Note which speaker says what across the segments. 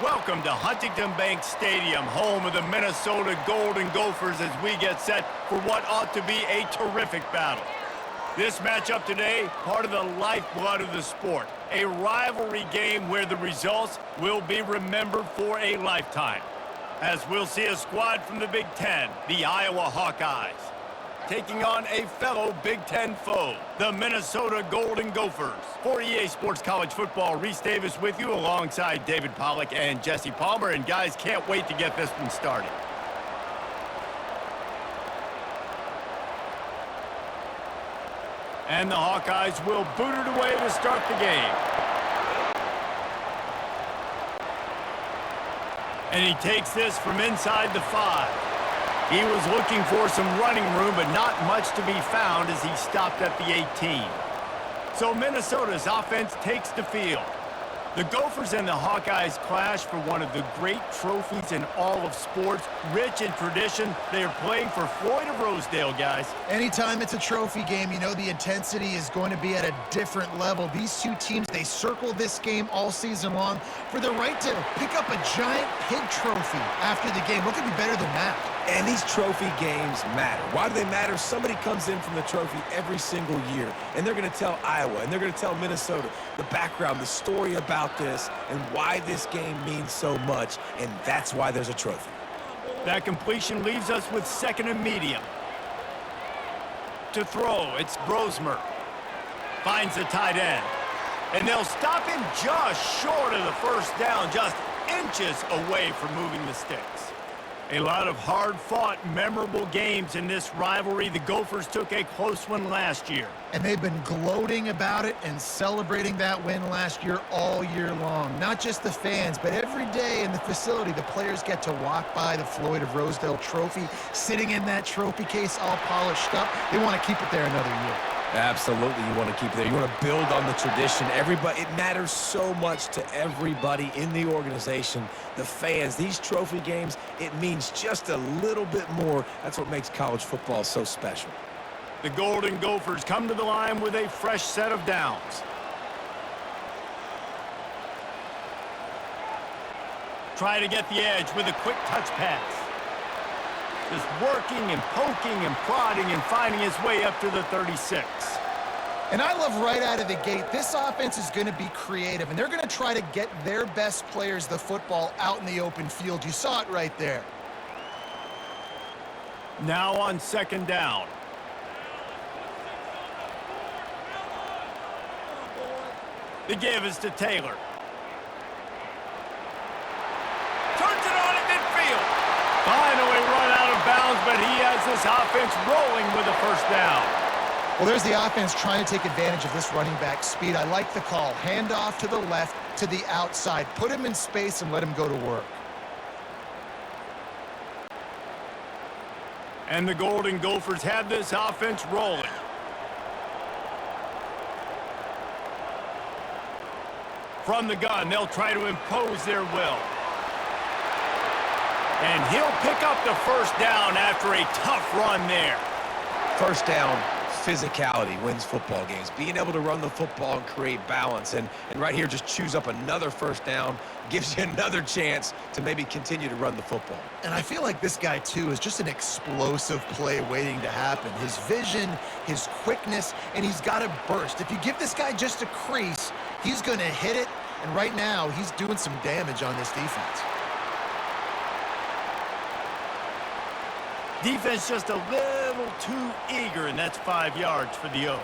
Speaker 1: Welcome to Huntington Bank Stadium, home of the Minnesota Golden Gophers, as we get set for what ought to be a terrific battle. This matchup today, part of the lifeblood of the sport, a rivalry game where the results will be remembered for a lifetime. As we'll see a squad from the Big Ten, the Iowa Hawkeyes, taking on a fellow Big Ten foe, the Minnesota Golden Gophers. For EA Sports College Football, Reese Davis with you alongside David Pollack and Jesse Palmer. And guys, can't wait to get this one started. And the Hawkeyes will boot it away to start the game. And he takes this from inside the 5. He was looking for some running room, but not much to be found as he stopped at the 18. So Minnesota's offense takes the field. The Gophers and the Hawkeyes clash for one of the great trophies in all of sports. Rich in tradition, they are playing for Floyd of Rosedale, guys.
Speaker 2: Anytime it's a trophy game, you know the intensity is going to be at a different level. These two teams, they circle this game all season long for the right to pick up a giant pig trophy after the game. What could be better than that?
Speaker 3: And these trophy games matter. Why do they matter? Somebody comes in from the trophy every single year, and they're going to tell Iowa, and they're going to tell Minnesota the background, the story about this, and why this game means so much, and that's why there's a trophy.
Speaker 1: That completion leaves us with second and medium. To throw, it's Brosmer. Finds the tight end. And they'll stop him just short of the first down, just inches away from moving the sticks. A lot of hard-fought, memorable games in this rivalry. The Gophers took a close one last year.
Speaker 2: And they've been gloating about it and celebrating that win last year all year long. Not just the fans, but every day in the facility, the players get to walk by the Floyd of Rosedale trophy, sitting in that trophy case all polished up. They want to keep it there another year.
Speaker 3: Absolutely, you want to keep it there. You want to build on the tradition. Everybody, it matters so much to everybody in the organization, the fans. These trophy games, it means just a little bit more. That's what makes college football so special.
Speaker 1: The Golden Gophers come to the line with a fresh set of downs. Try to get the edge with a quick touch pass. Just working and poking and prodding and finding his way up to the 36.
Speaker 2: And I love right out of the gate, this offense is going to be creative, and they're going to try to get their best players the football out in the open field. You saw it right there.
Speaker 1: Now on second down. The give is to Taylor. Turns it on at midfield. Finally run out of bounds, but he has this offense rolling with a first down.
Speaker 2: Well, there's the offense trying to take advantage of this running back speed. I like the call. Hand off to the left, to the outside. Put him in space and let him go to work.
Speaker 1: And the Golden Gophers have this offense rolling. From the gun, they'll try to impose their will. And he'll pick up the first down after a tough run there.
Speaker 3: First down, physicality wins football games. Being able to run the football and create balance. And right here, just choose up another first down, gives you another chance to maybe continue to run the football.
Speaker 2: And I feel like this guy, too, is just an explosive play waiting to happen. His vision, his quickness, and he's got a burst. If you give this guy just a crease, he's going to hit it. And right now, he's doing some damage on this defense.
Speaker 1: Defense just a little too eager, and that's 5 yards for the O.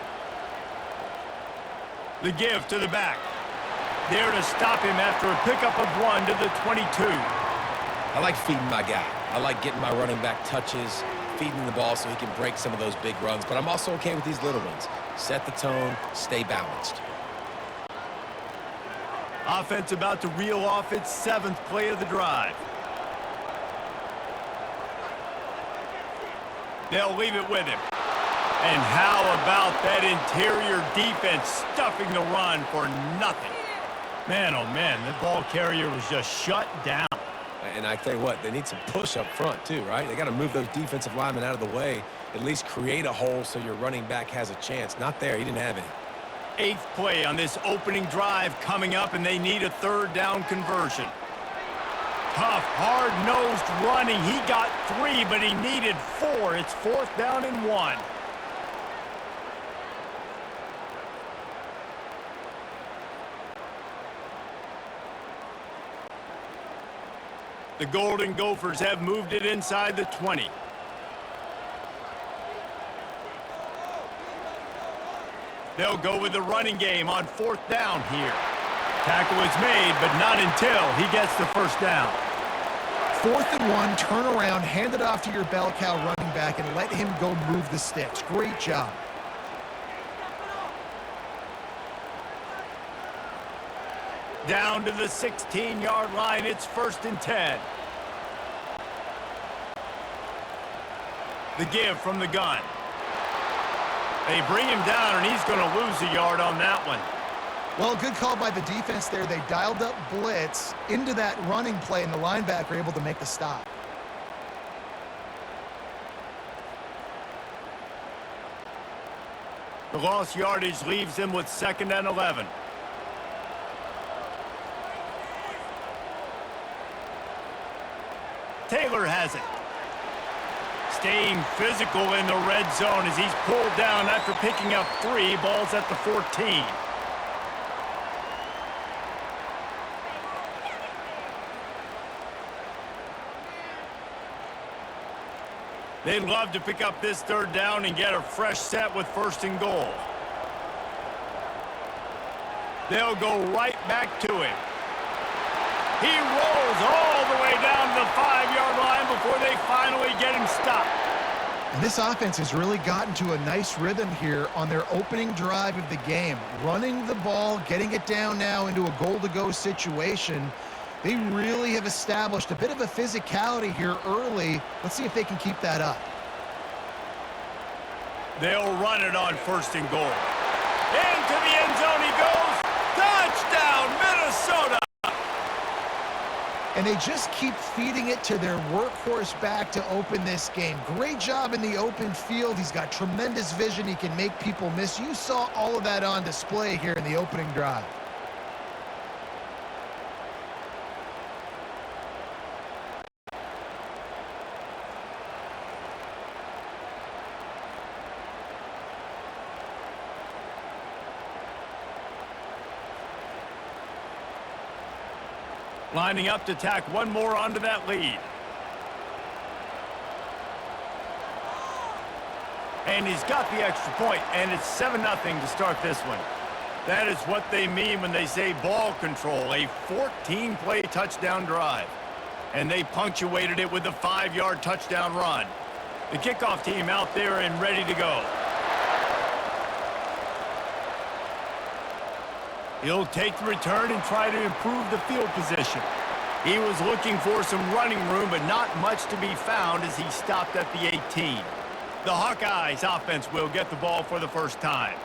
Speaker 1: The give to the back. There to stop him after a pickup of 1 to the 22.
Speaker 3: I like feeding my guy. I like getting my running back touches, feeding the ball so he can break some of those big runs, but I'm also okay with these little ones. Set the tone, stay balanced.
Speaker 1: Offense about to reel off its 7th play of the drive. They'll leave it with him. And how about that interior defense stuffing the run for nothing? Man, oh man, the ball carrier was just shut down.
Speaker 3: And I tell you what, they need some push up front too, right? They got to move those defensive linemen out of the way, at least create a hole so your running back has a chance. Not there, he didn't have any.
Speaker 1: 8th play on this opening drive coming up, and they need a 3rd down conversion. Tough, hard-nosed running. He got 3, but he needed 4. It's 4th down and 1. The Golden Gophers have moved it inside the 20. They'll go with the running game on 4th down here. Tackle is made, but not until he gets the first down.
Speaker 2: 4th and 1, turn around, hand it off to your bell cow running back, and let him go move the sticks. Great job.
Speaker 1: Down to the 16-yard line. It's 1st and 10. The give from the gun. They bring him down, and he's going to lose a yard on that one.
Speaker 2: Well, good call by the defense there. They dialed up blitz into that running play, and the linebacker able to make the stop.
Speaker 1: The lost yardage leaves them with 2nd and 11. Taylor has it. Staying physical in the red zone as he's pulled down after picking up 3. Ball's at the 14. They'd love to pick up this 3rd down and get a fresh set with 1st and goal. They'll go right back to him. He rolls all the way down to the 5-yard line before they finally get him stopped.
Speaker 2: And this offense has really gotten to a nice rhythm here on their opening drive of the game. Running the ball, getting it down now into a goal-to-go situation. They really have established a bit of a physicality here early. Let's see if they can keep that up.
Speaker 1: They'll run it on 1st and goal. Into the end zone he goes. Touchdown, Minnesota!
Speaker 2: And they just keep feeding it to their workhorse back to open this game. Great job in the open field. He's got tremendous vision. He can make people miss. You saw all of that on display here in the opening drive.
Speaker 1: Lining up to tack one more onto that lead. And he's got the extra point, and it's 7-0 to start this one. That is what they mean when they say ball control, a 14-play touchdown drive. And they punctuated it with a 5-yard touchdown run. The kickoff team out there and ready to go. He'll take the return and try to improve the field position. He was looking for some running room, but not much to be found as he stopped at the 18. The Hawkeyes offense will get the ball for the first time.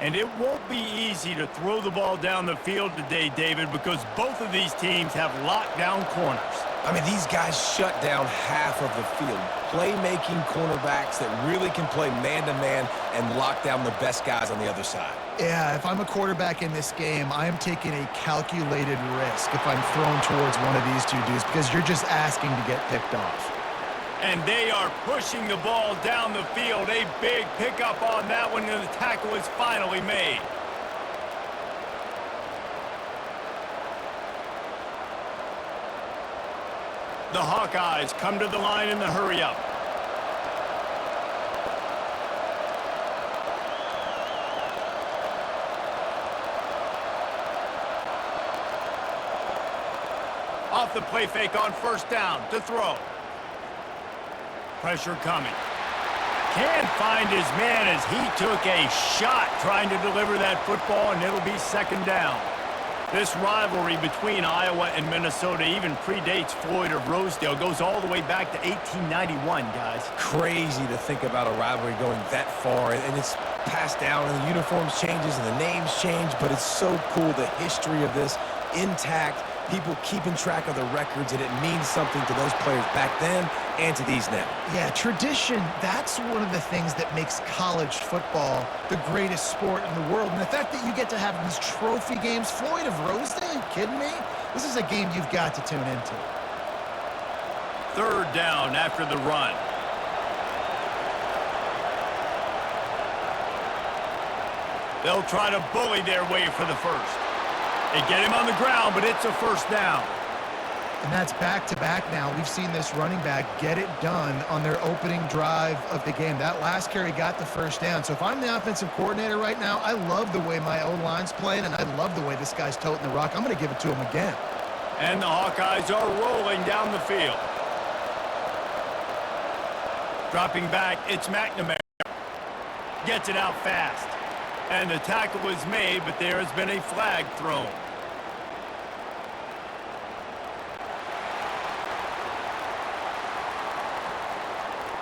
Speaker 1: And it won't be easy to throw the ball down the field today, David, because both of these teams have lockdown corners.
Speaker 3: I mean, these guys shut down half of the field. Playmaking cornerbacks that really can play man-to-man and lock down the best guys on the other side.
Speaker 2: Yeah, if I'm a quarterback in this game, I am taking a calculated risk if I'm thrown towards one of these two dudes because you're just asking to get picked off.
Speaker 1: And they are pushing the ball down the field. A big pickup on that one, and the tackle is finally made. The Hawkeyes come to the line in the hurry-up. Off the play fake on 1st down to throw. Pressure coming. Can't find his man as he took a shot trying to deliver that football, and it'll be 2nd down. This rivalry between Iowa and Minnesota even predates Floyd of Rosedale. Goes all the way back to 1891, guys.
Speaker 3: Crazy to think about a rivalry going that far, and it's passed down, and the uniforms changes, and the names change, but it's so cool, the history of this intact, people keeping track of the records, and it means something to those players back then and to these now.
Speaker 2: Yeah, tradition, that's one of the things that makes college football the greatest sport in the world. And the fact that you get to have these trophy games, Floyd of Rosedale, are you kidding me? This is a game you've got to tune into.
Speaker 1: third down after the run. They'll try to bully their way for the first. They get him on the ground, but it's a first down.
Speaker 2: And that's back-to-back now. We've seen this running back get it done on their opening drive of the game. That last carry got the first down. So if I'm the offensive coordinator right now, I love the way my O-line's playing, and I love the way this guy's toting the rock. I'm going to give it to him again.
Speaker 1: And the Hawkeyes are rolling down the field. Dropping back, it's McNamara. Gets it out fast. And the tackle is made, but there has been a flag thrown.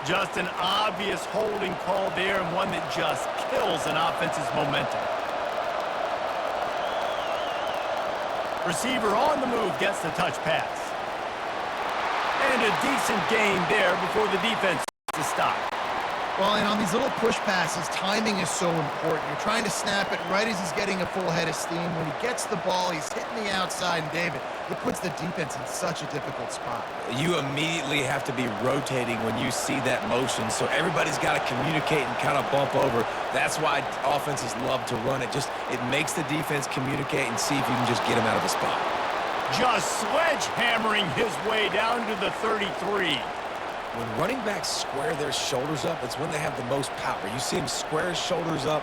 Speaker 1: Just an obvious holding call there, and one that just kills an offense's momentum. Receiver on the move gets the touch pass. And a decent gain there before the defense to stop.
Speaker 2: Well, and on these little push passes, timing is so important. You're trying to snap it right as he's getting a full head of steam. When he gets the ball, he's hitting the outside, and David, it puts the defense in such a difficult spot.
Speaker 3: You immediately have to be rotating when you see that motion, so everybody's got to communicate and kind of bump over. That's why offenses love to run it. It makes the defense communicate and see if you can just get him out of the spot.
Speaker 1: Just sledgehammering his way down to the 33.
Speaker 3: When running backs square their shoulders up, it's when they have the most power. You see him square his shoulders up,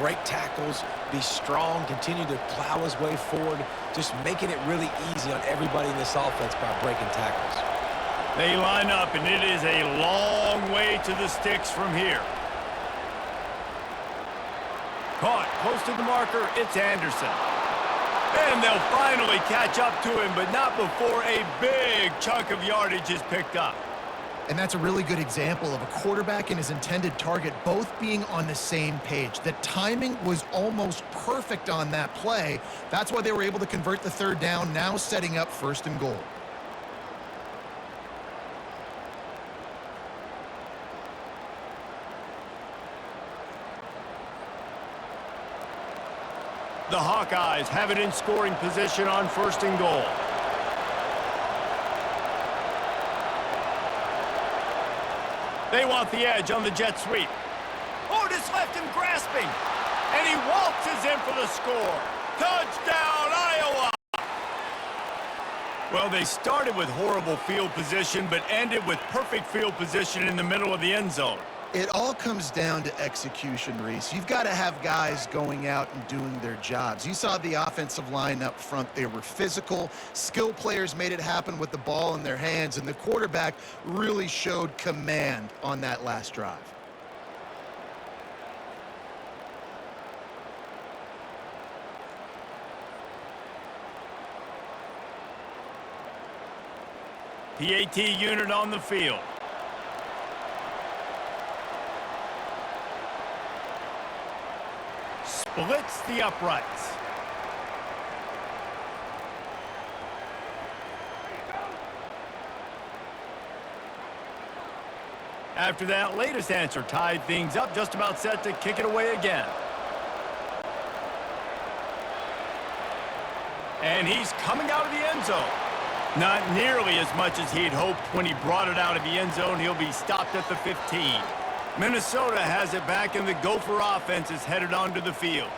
Speaker 3: break tackles, be strong, continue to plow his way forward, just making it really easy on everybody in this offense by breaking tackles.
Speaker 1: They line up, and it is a long way to the sticks from here. Caught close to the marker, it's Anderson. And they'll finally catch up to him, but not before a big chunk of yardage is picked up.
Speaker 2: And that's a really good example of a quarterback and his intended target both being on the same page. The timing was almost perfect on that play. That's why they were able to convert the third down, now setting up 1st and goal.
Speaker 1: The Hawkeyes have it in scoring position on 1st and goal. They want the edge on the jet sweep. Otis left him grasping. And he waltzes in for the score. Touchdown, Iowa! Well, they started with horrible field position, but ended with perfect field position in the middle of the end zone.
Speaker 2: It all comes down to execution, Reese. You've got to have guys going out and doing their jobs. You saw the offensive line up front. They were physical. Skill players made it happen with the ball in their hands, and the quarterback really showed command on that last drive.
Speaker 1: PAT unit on the field. Splits the uprights. After that latest answer tied things up, just about set to kick it away again. And he's coming out of the end zone. Not nearly as much as he'd hoped when he brought it out of the end zone. He'll be stopped at the 15. Minnesota has it back, and the Gopher offense is headed onto the field.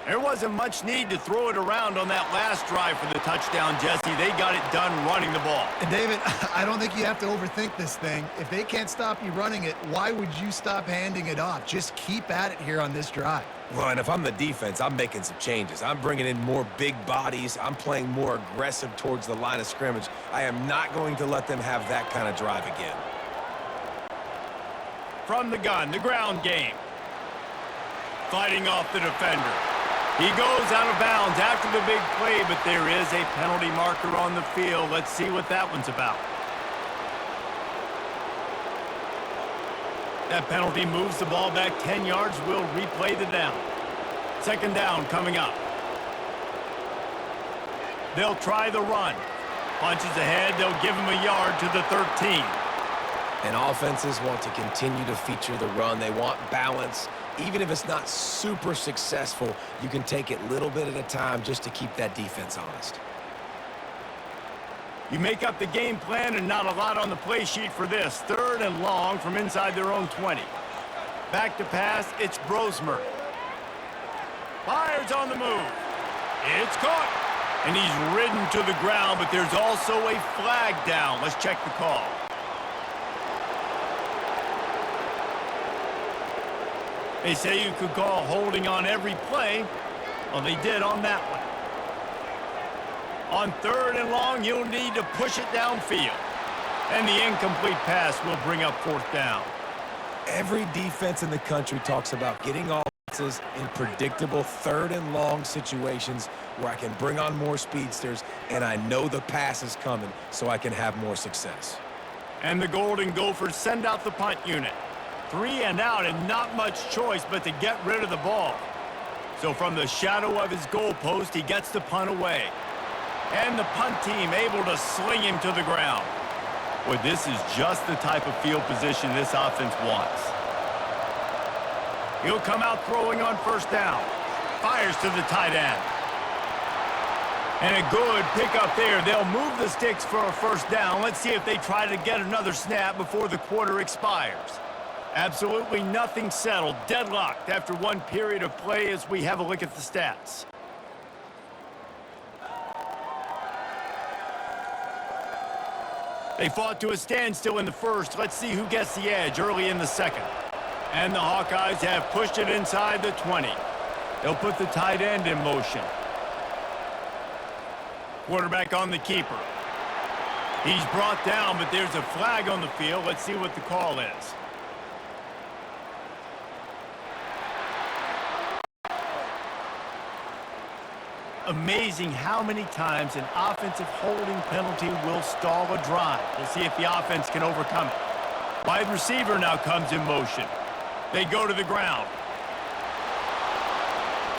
Speaker 1: There wasn't much need to throw it around on that last drive for the touchdown, Jesse. They got it done running the ball.
Speaker 2: And David, I don't think you have to overthink this thing. If they can't stop you running it, why would you stop handing it off? Just keep at it here on this drive.
Speaker 3: Well, and if I'm the defense, I'm making some changes. I'm bringing in more big bodies. I'm playing more aggressive towards the line of scrimmage. I am not going to let them have that kind of drive again.
Speaker 1: From the gun, the ground game. Fighting off the defender. He goes out of bounds after the big play, but there is a penalty marker on the field. Let's see what that one's about. That penalty moves the ball back 10 yards. We'll replay the down. 2nd down coming up. They'll try the run. Punches ahead. They'll give him a yard to the 13.
Speaker 3: And offenses want to continue to feature the run. They want balance. Even if it's not super successful, you can take it little bit at a time just to keep that defense honest.
Speaker 1: You make up the game plan and not a lot on the play sheet for this. 3rd and long from inside their own 20. Back to pass, it's Brosmer. Fires on the move. It's caught. And he's ridden to the ground, but there's also a flag down. Let's check the call. They say you could call holding on every play. Well, they did on that one. On 3rd and long, you'll need to push it downfield. And the incomplete pass will bring up 4th down.
Speaker 3: Every defense in the country talks about getting offenses in predictable 3rd and long situations where I can bring on more speedsters and I know the pass is coming so I can have more success.
Speaker 1: And the Golden Gophers send out the punt unit. 3 and out and not much choice but to get rid of the ball. So from the shadow of his goalpost, he gets the punt away. And the punt team able to sling him to the ground. Boy, this is just the type of field position this offense wants. He'll come out throwing on 1st down. Fires to the tight end. And a good pickup there. They'll move the sticks for a 1st down. Let's see if they try to get another snap before the quarter expires. Absolutely nothing settled. Deadlocked after one period of play as we have a look at the stats. They fought to a standstill in the 1st. Let's see who gets the edge early in the 2nd. And the Hawkeyes have pushed it inside the 20. They'll put the tight end in motion. Quarterback on the keeper. He's brought down, but there's a flag on the field. Let's see what the call is. Amazing how many times an offensive holding penalty will stall a drive. We'll see if the offense can overcome it. Wide receiver now comes in motion. They go to the ground.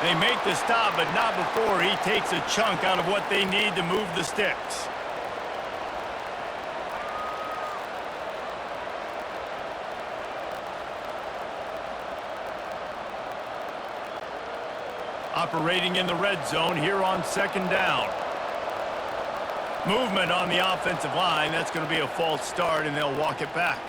Speaker 1: They make the stop, but not before he takes a chunk out of what they need to move the sticks. Operating in the red zone here on 2nd down. Movement on the offensive line. That's going to be a false start, and they'll walk it back.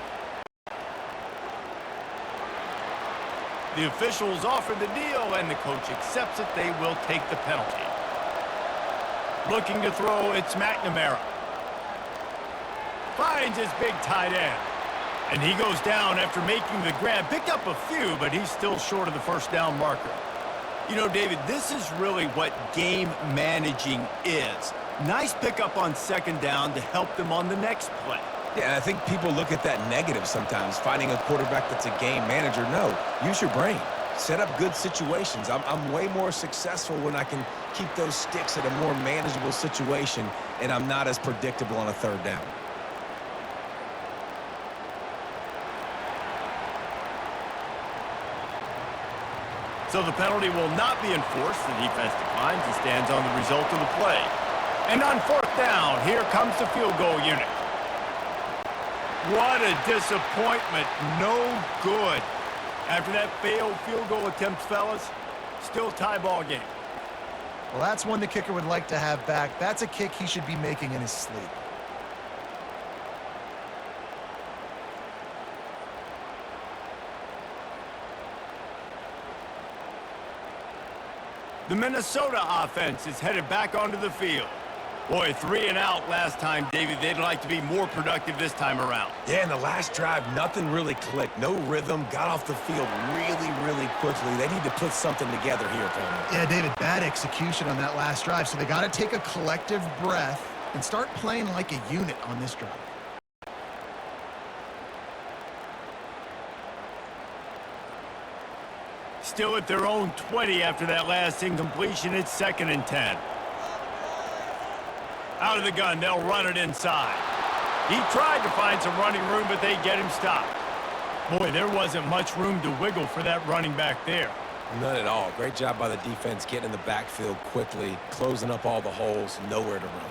Speaker 1: The officials offer the deal, and the coach accepts it. They will take the penalty. Looking to throw, it's McNamara. Finds his big tight end. And he goes down after making the grab. Picked up a few, but he's still short of the 1st down marker. You know, David, this is really what game managing is. Nice pickup on 2nd down to help them on the next play.
Speaker 3: Yeah, and I think people look at that negative sometimes, finding a quarterback that's a game manager. No, use your brain. Set up good situations. I'm way more successful when I can keep those sticks at a more manageable situation, and I'm not as predictable on a 3rd down.
Speaker 1: So the penalty will not be enforced. The defense declines and stands on the result of the play. And on 4th down, here comes the field goal unit. What a disappointment. No good. After that failed field goal attempt, fellas, still tie ball game.
Speaker 2: Well, that's one the kicker would like to have back. That's a kick he should be making in his sleep.
Speaker 1: The Minnesota offense is headed back onto the field. Boy, 3 and out last time, David. They'd like to be more productive this time around.
Speaker 3: Yeah, in the last drive, nothing really clicked. No rhythm, got off the field really quickly. They need to put something together here, Tony.
Speaker 2: Yeah, David, bad execution on that last drive, so they got to take a collective breath and start playing like a unit on this drive.
Speaker 1: Still at their own 20 after that last incompletion. It's 2nd and 10. Out of the gun, they'll run it inside. He tried to find some running room, but they get him stopped. Boy, there wasn't much room to wiggle for that running back there.
Speaker 3: None at all. Great job by the defense getting in the backfield quickly, closing up all the holes, nowhere to run.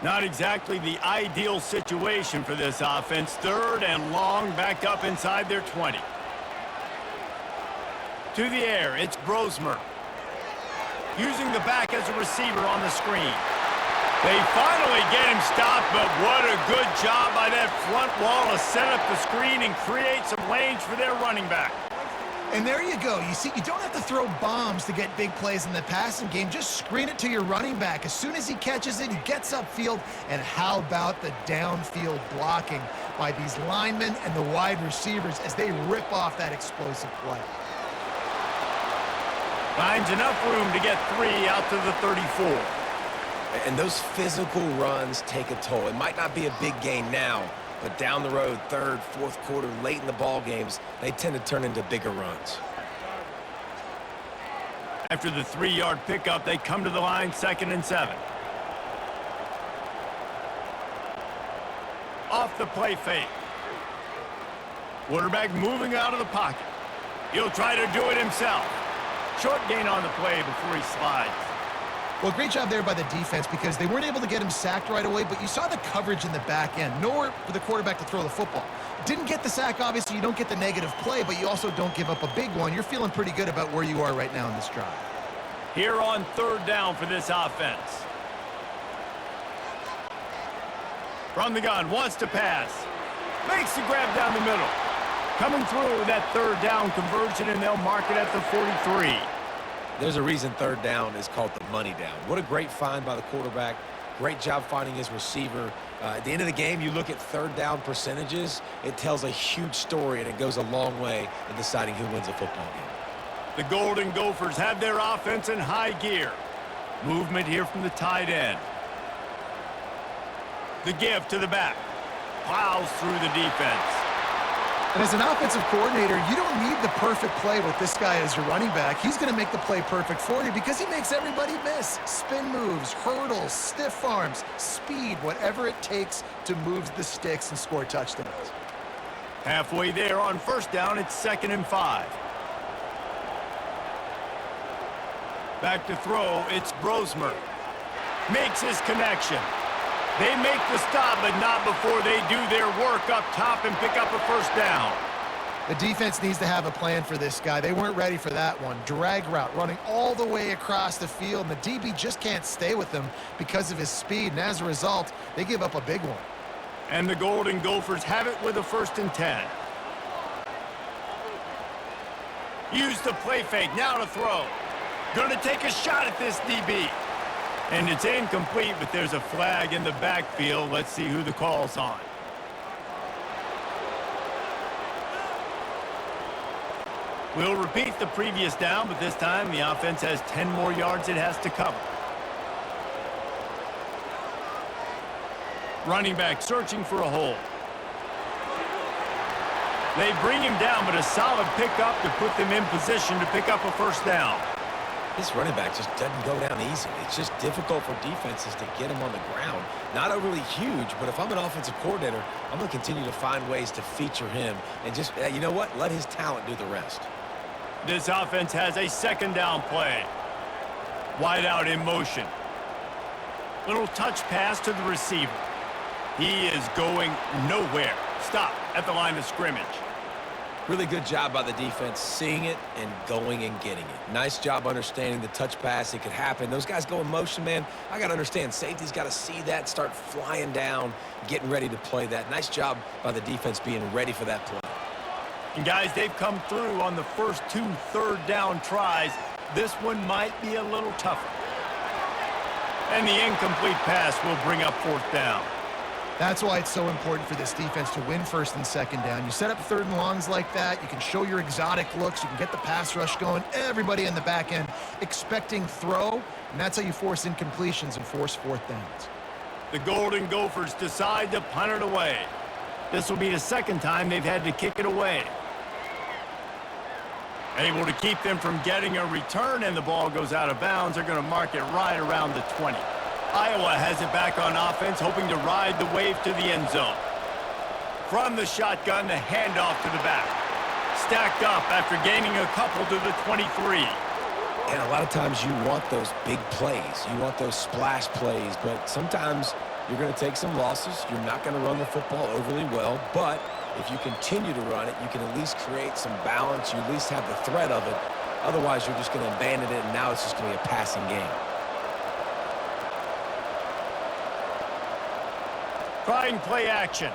Speaker 1: Not exactly the ideal situation for this offense. 3rd and long, back up inside their 20. To the air, it's Brosmer. Using the back as a receiver on the screen. They finally get him stopped, but what a good job by that front wall to set up the screen and create some lanes for their running back.
Speaker 2: And there you go. You see, you don't have to throw bombs to get big plays in the passing game. Just screen it to your running back. As soon as he catches it, he gets upfield. And how about the downfield blocking by these linemen and the wide receivers as they rip off that explosive play?
Speaker 1: Finds enough room to get 3 out to the 34.
Speaker 3: And those physical runs take a toll. It might not be a big gain now, but down the road, third, fourth quarter, late in the ball games, they tend to turn into bigger runs.
Speaker 1: After the 3-yard pickup, they come to the line, 2nd and 7. Off the play fake. Quarterback moving out of the pocket. He'll try to do it himself. Short gain on the play before he slides.
Speaker 2: Well, great job there by the defense because they weren't able to get him sacked right away, but you saw the coverage in the back end. Nowhere for the quarterback to throw the football. Didn't get the sack, obviously. You don't get the negative play, but you also don't give up a big one. You're feeling pretty good about where you are right now in this drive.
Speaker 1: Here on 3rd down for this offense. From the gun, wants to pass. Makes the grab down the middle. Coming through with that 3rd down conversion, and they'll mark it at the 43.
Speaker 3: There's a reason 3rd down is called the money down. What a great find by the quarterback. Great job finding his receiver. At the end of the game, you look at 3rd down percentages. It tells a huge story, and it goes a long way in deciding who wins a football game.
Speaker 1: The Golden Gophers have their offense in high gear. Movement here from the tight end. The give to the back. Plows through the defense.
Speaker 2: And as an offensive coordinator, you don't need the perfect play with this guy as your running back. He's going to make the play perfect for you because he makes everybody miss. Spin moves, hurdles, stiff arms, speed, whatever it takes to move the sticks and score touchdowns.
Speaker 1: Halfway there on 1st down, it's 2nd and 5. Back to throw, it's Brosmer. Makes his connection. They make the stop, but not before they do their work up top and pick up a 1st down.
Speaker 2: The defense needs to have a plan for this guy. They weren't ready for that one. Drag route, running all the way across the field, and the DB just can't stay with him because of his speed, and as a result, they give up a big one.
Speaker 1: And the Golden Gophers have it with a 1st and 10. Use the play fake, now to throw. Gonna take a shot at this DB. And it's incomplete, but there's a flag in the backfield. Let's see who the call's on. We'll repeat the previous down, but this time the offense has 10 more yards it has to cover. Running back searching for a hole. They bring him down, but a solid pickup to put them in position to pick up a 1st down.
Speaker 3: This running back just doesn't go down easily. It's just difficult for defenses to get him on the ground. Not overly huge, but if I'm an offensive coordinator, I'm going to continue to find ways to feature him and just, you know what, let his talent do the rest.
Speaker 1: This offense has a 2nd down play. Wide out in motion. Little touch pass to the receiver. He is going nowhere. Stop at the line of scrimmage.
Speaker 3: Really good job by the defense, seeing it and going and getting it. Nice job understanding the touch pass. It could happen. Those guys go in motion, man. I got to understand, safety's got to see that, start flying down, getting ready to play that. Nice job by the defense being ready for that play.
Speaker 1: And guys, they've come through on the first 2 3rd down tries. This one might be a little tougher. And the incomplete pass will bring up 4th down.
Speaker 2: That's why it's so important for this defense to win 1st and 2nd down. You set up 3rd and longs like that. You can show your exotic looks. You can get the pass rush going. Everybody in the back end expecting throw, and that's how you force incompletions and force 4th downs.
Speaker 1: The Golden Gophers decide to punt it away. This will be the 2nd time they've had to kick it away. Able to keep them from getting a return, and the ball goes out of bounds. They're going to mark it right around the 20. Iowa has it back on offense, hoping to ride the wave to the end zone. From the shotgun, the handoff to the back. Stacked up after gaining a couple to the 23.
Speaker 3: And a lot of times you want those big plays. You want those splash plays, but sometimes you're going to take some losses. You're not going to run the football overly well, but if you continue to run it, you can at least create some balance. You at least have the threat of it. Otherwise, you're just going to abandon it, and now it's just going to be a passing game.
Speaker 1: Trying play action.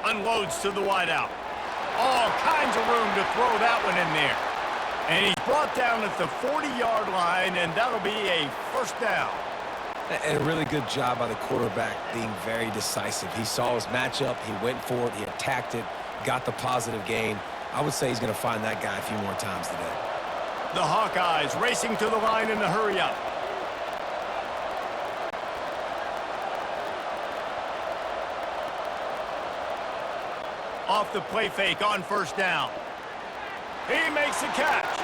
Speaker 1: Unloads to the wideout. All kinds of room to throw that one in there. And he's brought down at the 40-yard line, and that'll be a first down.
Speaker 3: And a really good job by the quarterback being very decisive. He saw his matchup, he went for it, he attacked it, got the positive gain. I would say he's going to find that guy a few more times today.
Speaker 1: The Hawkeyes racing to the line in a hurry-up. Off the play fake on first down. He makes the catch.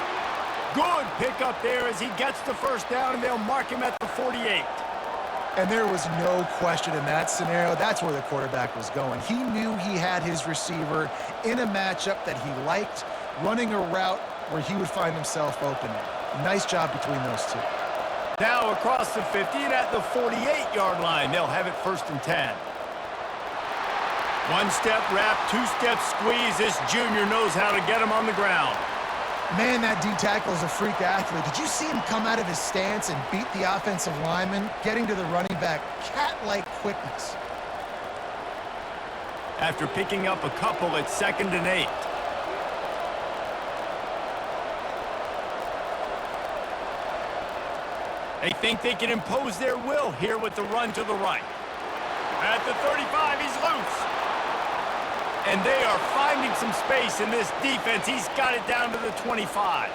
Speaker 1: Good pickup there as he gets the first down, and they'll mark him at the 48.
Speaker 2: And there was no question in that scenario. That's where the quarterback was going. He knew he had his receiver in a matchup that he liked, running a route where he would find himself open. Nice job between those two.
Speaker 1: Now across the 50 and at the 48-yard line, they'll have it first and 10. One-step wrap, two-step squeeze. This junior knows how to get him on the ground.
Speaker 2: Man, that D-tackle is a freak athlete. Did you see him come out of his stance and beat the offensive lineman, getting to the running back? Cat-like quickness.
Speaker 1: After picking up a couple at 2nd and 8. They think they can impose their will here with the run to the right. At the 35, he's loose. And they are finding some space in this defense. He's got it down to the 25.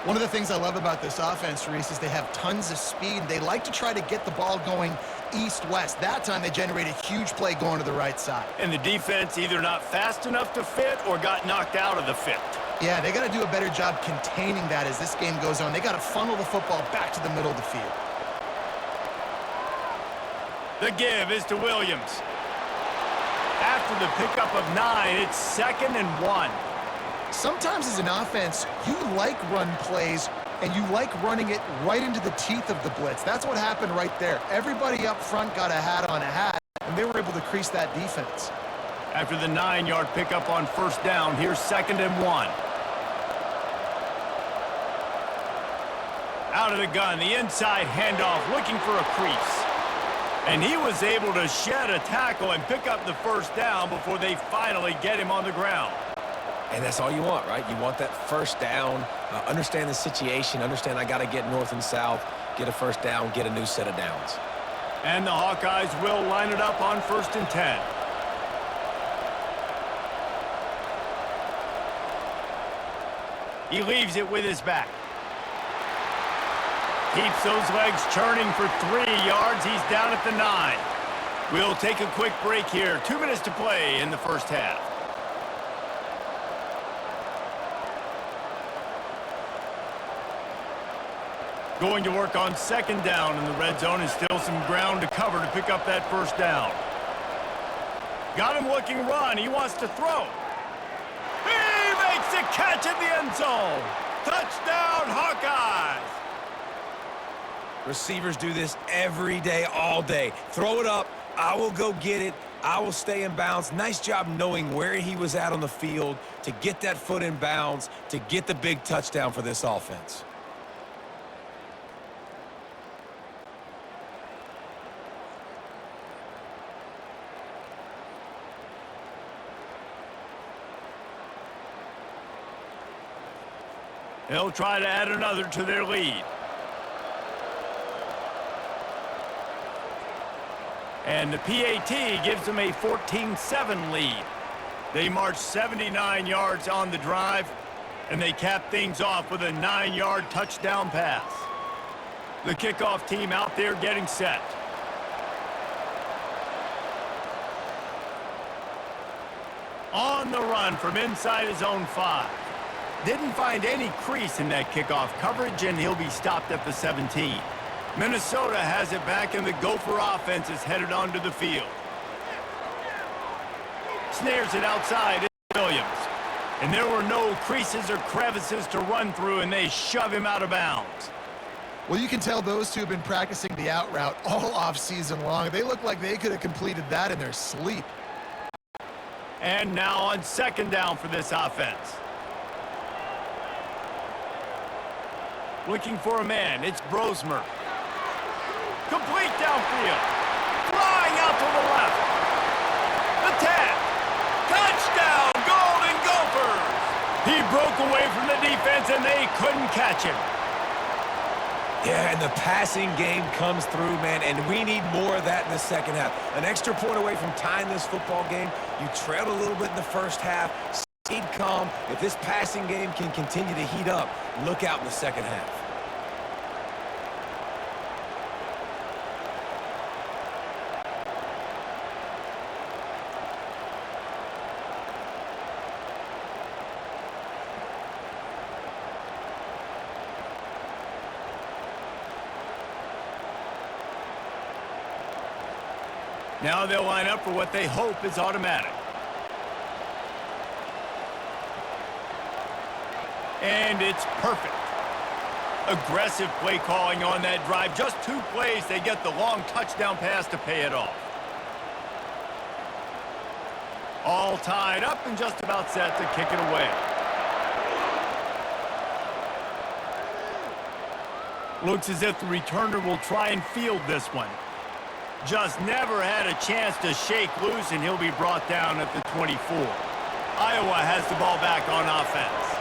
Speaker 2: One of the things I love about this offense, Reese, is they have tons of speed. They like to try to get the ball going east-west. That time they generated a huge play going to the right side.
Speaker 1: And the defense either not fast enough to fit or got knocked out of the fit.
Speaker 2: Yeah, they got to do a better job containing that as this game goes on. They got to funnel the football back to the middle of the field.
Speaker 1: The give is to Williams. After the pickup of 9, it's 2nd and 1.
Speaker 2: Sometimes as an offense, you like run plays, and you like running it right into the teeth of the blitz. That's what happened right there. Everybody up front got a hat on a hat, and they were able to crease that defense.
Speaker 1: After the 9-yard pickup on first down, here's 2nd and 1. Out of the gun, the inside handoff, looking for a crease. And he was able to shed a tackle and pick up the first down before they finally get him on the ground.
Speaker 3: And that's all you want, right? You want that first down, understand the situation, understand I got to get north and south, get a first down, get a new set of downs.
Speaker 1: And the Hawkeyes will line it up on 1st and 10. He leaves it with his back. Keeps those legs churning for 3 yards. He's down at the 9. We'll take a quick break here. 2 minutes to play in the first half. Going to work on 2nd down in the red zone, and still some ground to cover to pick up that first down. Got him looking run. He wants to throw. He makes the catch in the end zone. Touchdown, Hawkeyes.
Speaker 3: Receivers do this every day, all day. Throw it up. I will go get it. I will stay in bounds. Nice job knowing where he was at on the field to get that foot in bounds, to get the big touchdown for this offense.
Speaker 1: They'll try to add another to their lead. And the PAT gives them a 14-7 lead. They march 79 yards on the drive, and they cap things off with a 9-yard touchdown pass. The kickoff team out there getting set. On the run from inside his own 5. Didn't find any crease in that kickoff coverage, and he'll be stopped at the 17. Minnesota has it back, and the Gopher offense is headed onto the field. Snares it outside. It's Williams. And there were no creases or crevices to run through, and they shove him out of bounds.
Speaker 2: Well, you can tell those two have been practicing the out route all off-season long. They look like they could have completed that in their sleep.
Speaker 1: And now on 2nd down for this offense. Looking for a man. It's Brosmer. Complete downfield. Flying out to the left. The 10. Touchdown, Golden Gophers! He broke away from the defense, and they couldn't catch him.
Speaker 3: Yeah, and the passing game comes through, man, and we need more of that in the second half. An extra point away from tying this football game. You trailed a little bit in the first half. Stayed calm. If this passing game can continue to heat up, look out in the second half.
Speaker 1: Now they'll line up for what they hope is automatic. And it's perfect. Aggressive play calling on that drive. Just 2 plays, they get the long touchdown pass to pay it off. All tied up and just about set to kick it away. Looks as if the returner will try and field this one. Just never had a chance to shake loose, and he'll be brought down at the 24. Iowa has the ball back on offense.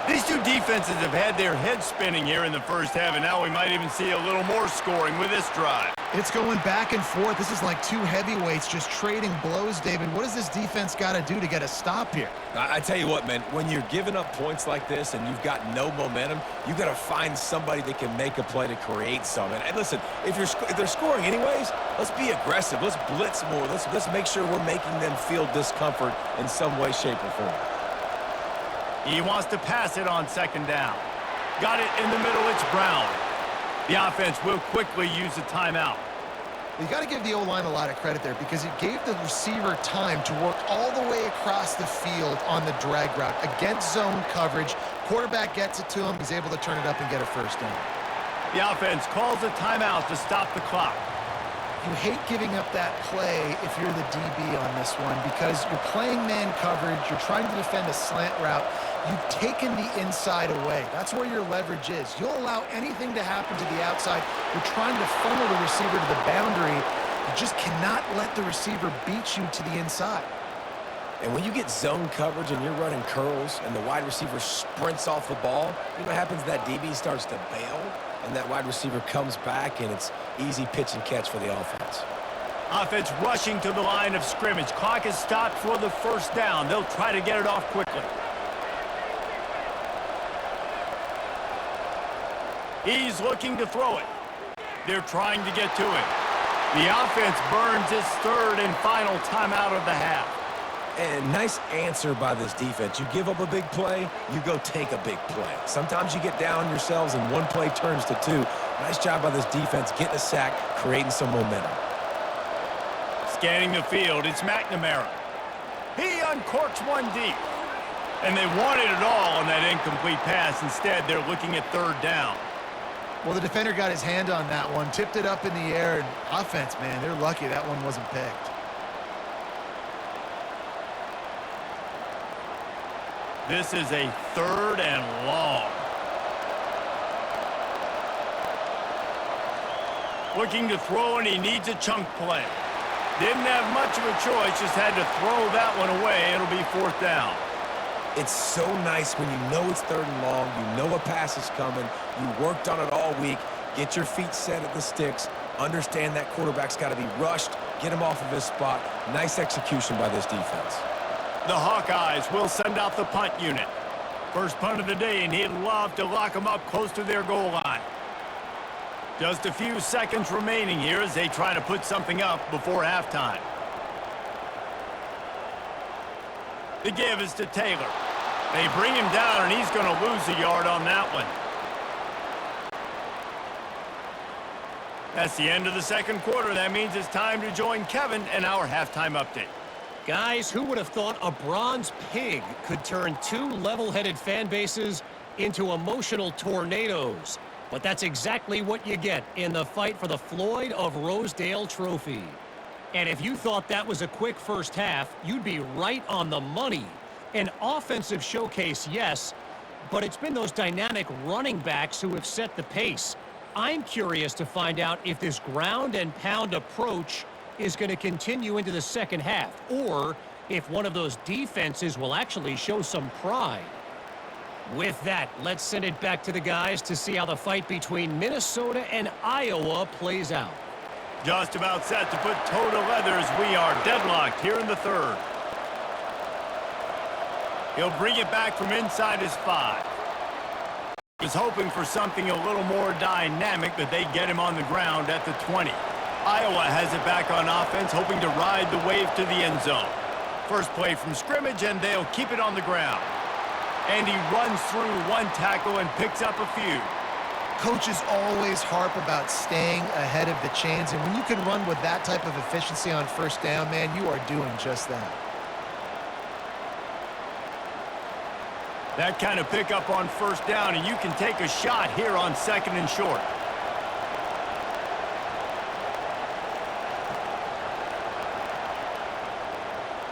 Speaker 1: These two defenses have had their heads spinning here in the first half, and now we might even see a little more scoring with this drive.
Speaker 2: It's going back and forth. This is like 2 heavyweights just trading blows, David. What does this defense got to do to get a stop here?
Speaker 3: I tell you what, man, when you're giving up points like this and you've got no momentum, you got to find somebody that can make a play to create something. And listen, if they're scoring anyways, let's be aggressive. Let's blitz more. Let's make sure we're making them feel discomfort in some way, shape, or form.
Speaker 1: He wants to pass it on second down. Got it in the middle. It's Brown. The offense will quickly use a timeout.
Speaker 2: You got to give the O-line a lot of credit there because it gave the receiver time to work all the way across the field on the drag route against zone coverage. Quarterback gets it to him. He's able to turn it up and get a first down.
Speaker 1: The offense calls a timeout to stop the clock.
Speaker 2: You hate giving up that play if you're the DB on this one because you're playing man coverage. You're trying to defend a slant route. You've taken the inside away. That's where your leverage is. You'll allow anything to happen to the outside. You're trying to funnel the receiver to the boundary. You just cannot let the receiver beat you to the inside.
Speaker 3: And when you get zone coverage and you're running curls and the wide receiver sprints off the ball, you know what happens? That DB starts to bail, and that wide receiver comes back, and it's easy pitch and catch for the offense.
Speaker 1: Offense rushing to the line of scrimmage. Clock is stopped for the first down. They'll try to get it off quickly. He's looking to throw it. They're trying to get to him. The offense burns its third and final timeout of the half.
Speaker 3: And nice answer by this defense. You give up a big play, you go take a big play. Sometimes you get down yourselves and one play turns to 2. Nice job by this defense getting a sack, creating some momentum.
Speaker 1: Scanning the field, it's McNamara. He uncorks one deep. And they wanted it all on that incomplete pass. Instead, they're looking at third down.
Speaker 2: Well, the defender got his hand on that one, tipped it up in the air, and offense, man, they're lucky that one wasn't picked.
Speaker 1: This is a third and long. Looking to throw, and he needs a chunk play. Didn't have much of a choice, just had to throw that one away. It'll be fourth down.
Speaker 3: It's so nice when you know it's third and long, you know a pass is coming, you worked on it all week, get your feet set at the sticks, understand that quarterback's got to be rushed, get him off of his spot. Nice execution by this defense.
Speaker 1: The Hawkeyes will send out the punt unit. First punt of the day, and he'd love to lock them up close to their goal line. Just a few seconds remaining here as they try to put something up before halftime. The give is to Taylor. They bring him down, and he's going to lose a yard on that one. That's the end of the second quarter. That means it's time to join Kevin and our halftime update.
Speaker 4: Guys, who would have thought a bronze pig could turn 2 level-headed fan bases into emotional tornadoes? But that's exactly what you get in the fight for the Floyd of Rosedale Trophy. And if you thought that was a quick first half, you'd be right on the money. An offensive showcase, yes, but it's been those dynamic running backs who have set the pace. I'm curious to find out if this ground and pound approach is going to continue into the second half, or if one of those defenses will actually show some pride. With that, let's send it back to the guys to see how the fight between Minnesota and Iowa plays out.
Speaker 1: Just about set to put toe to leather as we are deadlocked here in the third. He'll bring it back from inside his 5. Was hoping for something a little more dynamic, but they get him on the ground at the 20. Iowa has it back on offense, hoping to ride the wave to the end zone. First play from scrimmage, and they'll keep it on the ground. And he runs through one tackle and picks up a few.
Speaker 2: Coaches always harp about staying ahead of the chains, and when you can run with that type of efficiency on first down, man, you are doing just that.
Speaker 1: That kind of pickup on first down, and you can take a shot here on second and short.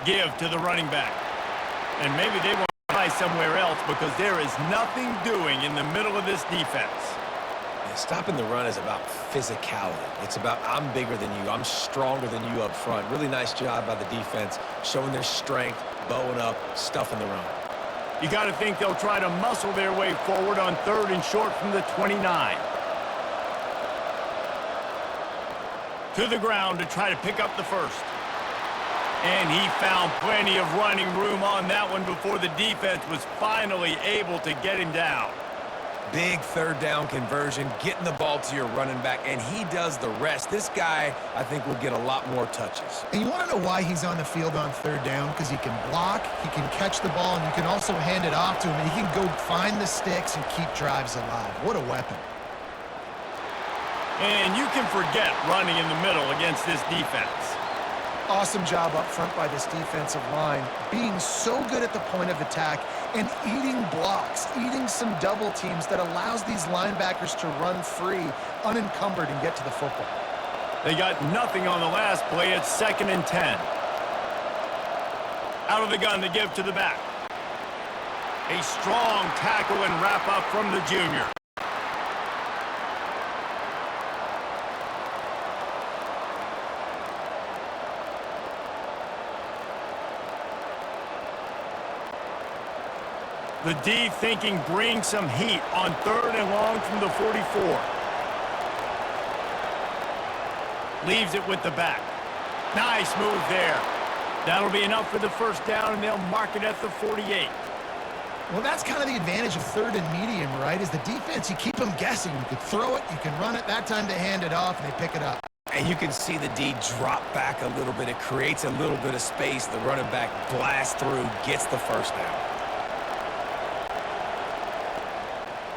Speaker 1: Give to the running back. And maybe they want to try somewhere else because there is nothing doing in the middle of this defense.
Speaker 3: Stopping the run is about physicality. It's about I'm bigger than you. I'm stronger than you up front. Really nice job by the defense, showing their strength, bowing up, stuffing the run.
Speaker 1: You got to think they'll try to muscle their way forward on third and short from the 29. To the ground to try to pick up the first. And he found plenty of running room on that one before the defense was finally able to get him down.
Speaker 3: Big third down conversion, getting the ball to your running back, and he does the rest. This guy, I think, will get a lot more touches.
Speaker 2: And you want to know why he's on the field on third down? Because he can block, he can catch the ball, and you can also hand it off to him, and he can go find the sticks and keep drives alive. What a weapon.
Speaker 1: And you can forget running in the middle against this defense.
Speaker 2: Awesome job up front by this defensive line, being so good at the point of attack and eating blocks, eating some double teams that allows these linebackers to run free, unencumbered, and get to the football.
Speaker 1: They got nothing on the last play. It's 2nd and 10. Out of the gun to give to the back. A strong tackle and wrap up from the junior. The D thinking bring some heat on third and long from the 44. Leaves it with the back. Nice move there. That'll be enough for the first down, and they'll mark it at the 48.
Speaker 2: Well, that's kind of the advantage of third and medium, right? Is the defense, you keep them guessing. You can throw it, you can run it. That time they hand it off, and they pick it up.
Speaker 3: And you can see the D drop back a little bit. It creates a little bit of space. The running back blasts through, gets the first down.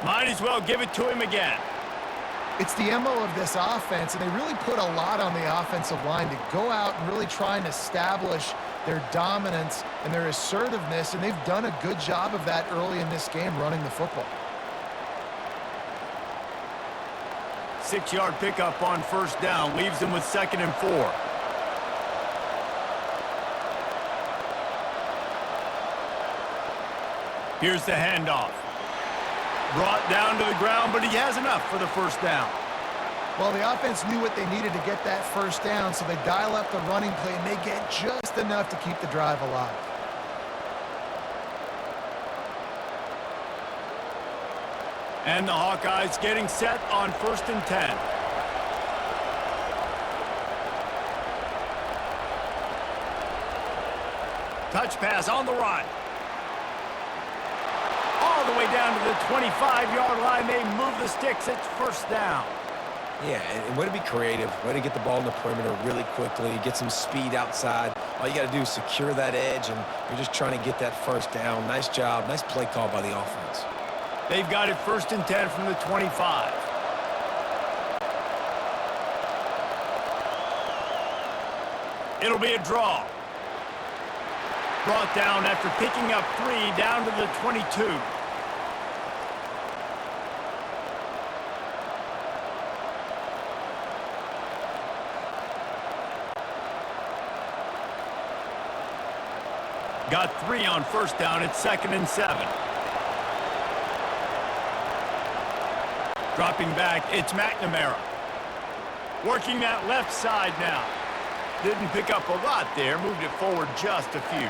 Speaker 1: Might as well give it to him again.
Speaker 2: It's the MO of this offense, and they really put a lot on the offensive line to go out and really try and establish their dominance and their assertiveness, and they've done a good job of that early in this game running the football.
Speaker 1: 6-yard pickup on first down leaves them with 2nd and 4. Here's the handoff. Brought down to the ground, but he has enough for the first down.
Speaker 2: Well, the offense knew what they needed to get that first down, so they dial up the running play, and they get just enough to keep the drive alive.
Speaker 1: And the Hawkeyes getting set on 1st and 10. Touch pass on the run. All the way down to the 25-yard line. They move the sticks. It's first down.
Speaker 3: Yeah, and way to be creative, way to get the ball in the perimeter really quickly, get some speed outside. All you got to do is secure that edge, and you're just trying to get that first down. Nice job, nice play call by the offense.
Speaker 1: They've got it 1st and 10 from the 25. It'll be a draw. Brought down after picking up 3 down to the 22. Got 3 on first down. It's 2nd and 7. Dropping back, it's McNamara. Working that left side now. Didn't pick up a lot there, moved it forward just a few.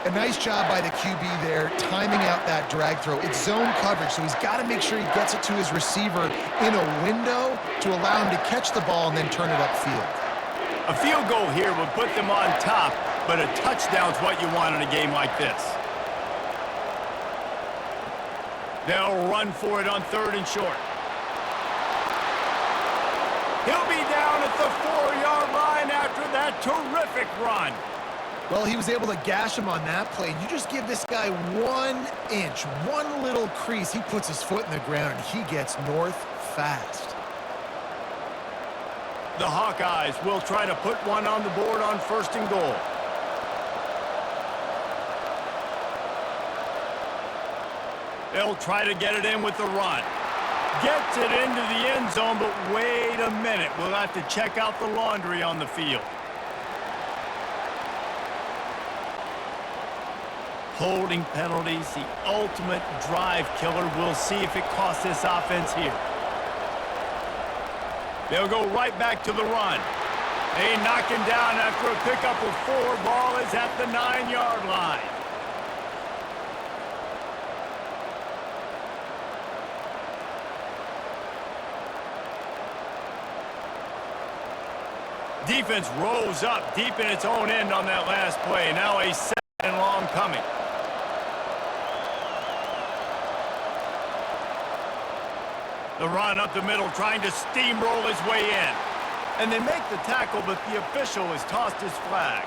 Speaker 2: A nice job by the QB there, timing out that drag throw. It's zone coverage, so he's got to make sure he gets it to his receiver in a window to allow him to catch the ball and then turn it upfield.
Speaker 1: A field goal here would put them on top, but a touchdown's what you want in a game like this. They'll run for it on 3rd and short. He'll be down at the 4-yard line after that terrific run.
Speaker 2: Well, he was able to gash him on that play. You just give this guy 1 inch, one little crease, he puts his foot in the ground, and he gets north fast.
Speaker 1: The Hawkeyes will try to put one on the board on 1st and goal. They'll try to get it in with the run. Gets it into the end zone, but wait a minute. We'll have to check out the laundry on the field. Holding penalties, the ultimate drive killer. We'll see if it costs this offense here. They'll go right back to the run. They knock him down after a pickup of 4. Ball is at the 9-yard line. Defense rose up deep in its own end on that last play. Now a 2nd and long coming. The run up the middle, trying to steamroll his way in. And they make the tackle, but the official has tossed his flag.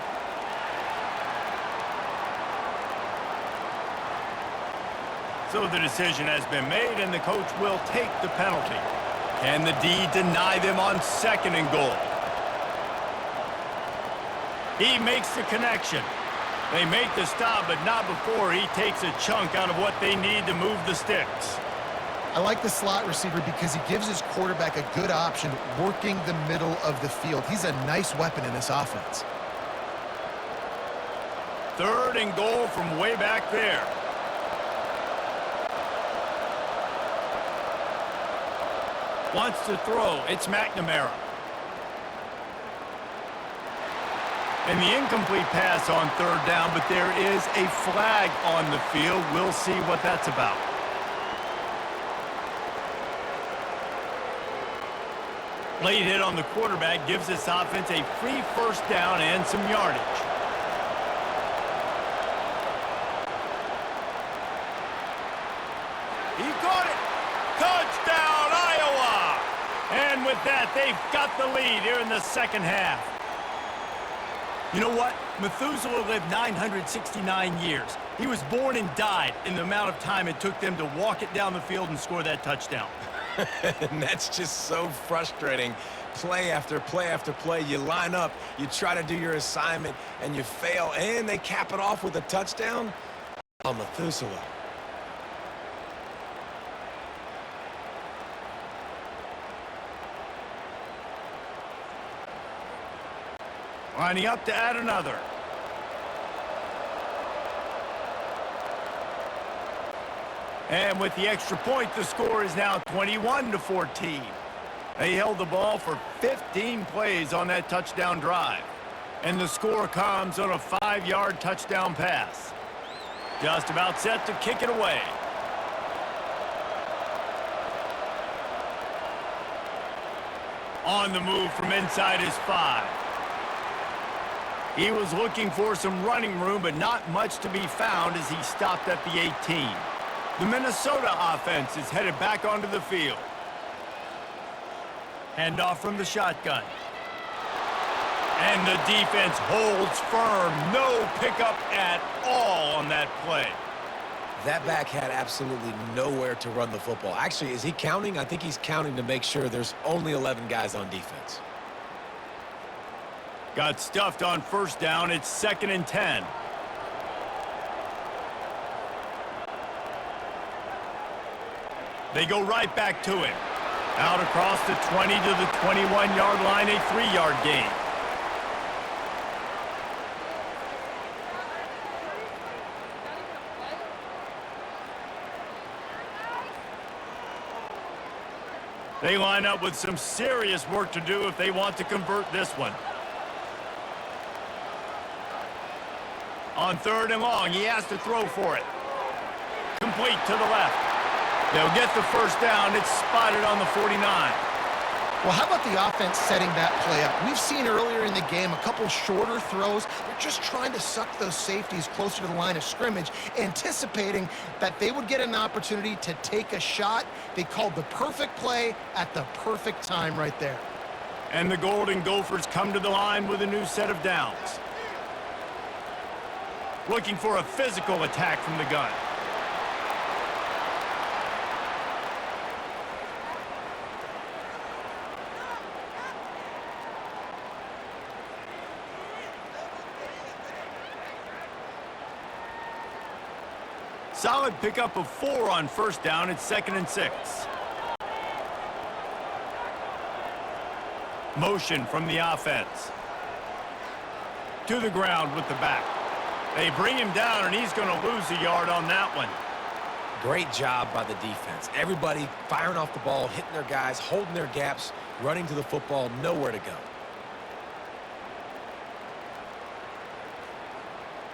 Speaker 1: So the decision has been made, and the coach will take the penalty. Can the D deny them on 2nd and goal? He makes the connection. They make the stop, but not before he takes a chunk out of what they need to move the sticks.
Speaker 2: I like the slot receiver because he gives his quarterback a good option working the middle of the field. He's a nice weapon in this offense.
Speaker 1: 3rd and goal from way back there. Wants to throw. It's McNamara. And the incomplete pass on 3rd down, but there is a flag on the field. We'll see what that's about. Late hit on the quarterback gives this offense a free 1st down and some yardage. He caught it. Touchdown, Iowa! And with that, they've got the lead here in the 2nd half. You know what? Methuselah lived 969 years. He was born and died in the amount of time it took them to walk it down the field and score that touchdown.
Speaker 3: And that's just so frustrating. Play after play after play. You line up, you try to do your assignment, and you fail, and they cap it off with a touchdown? Oh, Methuselah.
Speaker 1: Lining up to add another. And with the extra point, the score is now 21-14. They held the ball for 15 plays on that touchdown drive. And the score comes on a 5-yard touchdown pass. Just about set to kick it away. On the move from inside his 5. He was looking for some running room, but not much to be found as he stopped at the 18. The Minnesota offense is headed back onto the field. Handoff from the shotgun. And the defense holds firm. No pickup at all on that play.
Speaker 3: That back had absolutely nowhere to run the football. Actually, is he counting? I think he's counting to make sure there's only 11 guys on defense.
Speaker 1: Got stuffed on 1st down. It's 2nd and 10. They go right back to him. Out across the 20 to the 21-yard line, a 3-yard gain. They line up with some serious work to do if they want to convert this one. On 3rd and long, he has to throw for it. Complete to the left. They'll get the first down. It's spotted on the 49.
Speaker 2: Well, how about the offense setting that play up? We've seen earlier in the game a couple shorter throws. They're just trying to suck those safeties closer to the line of scrimmage, anticipating that they would get an opportunity to take a shot. They called the perfect play at the perfect time right there.
Speaker 1: And the Golden Gophers come to the line with a new set of downs. Looking for a physical attack from the gun. Solid pickup of 4 on first down. It's 2nd and 6. Motion from the offense. To the ground with the back. They bring him down, and he's going to lose a yard on that one.
Speaker 3: Great job by the defense. Everybody firing off the ball, hitting their guys, holding their gaps, running to the football, nowhere to go.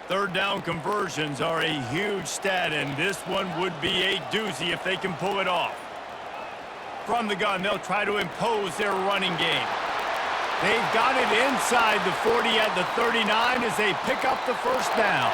Speaker 1: 3rd down conversions are a huge stat, and this one would be a doozy if they can pull it off. From the gun, they'll try to impose their running game. They've got it inside the 40 at the 39 as they pick up the first down.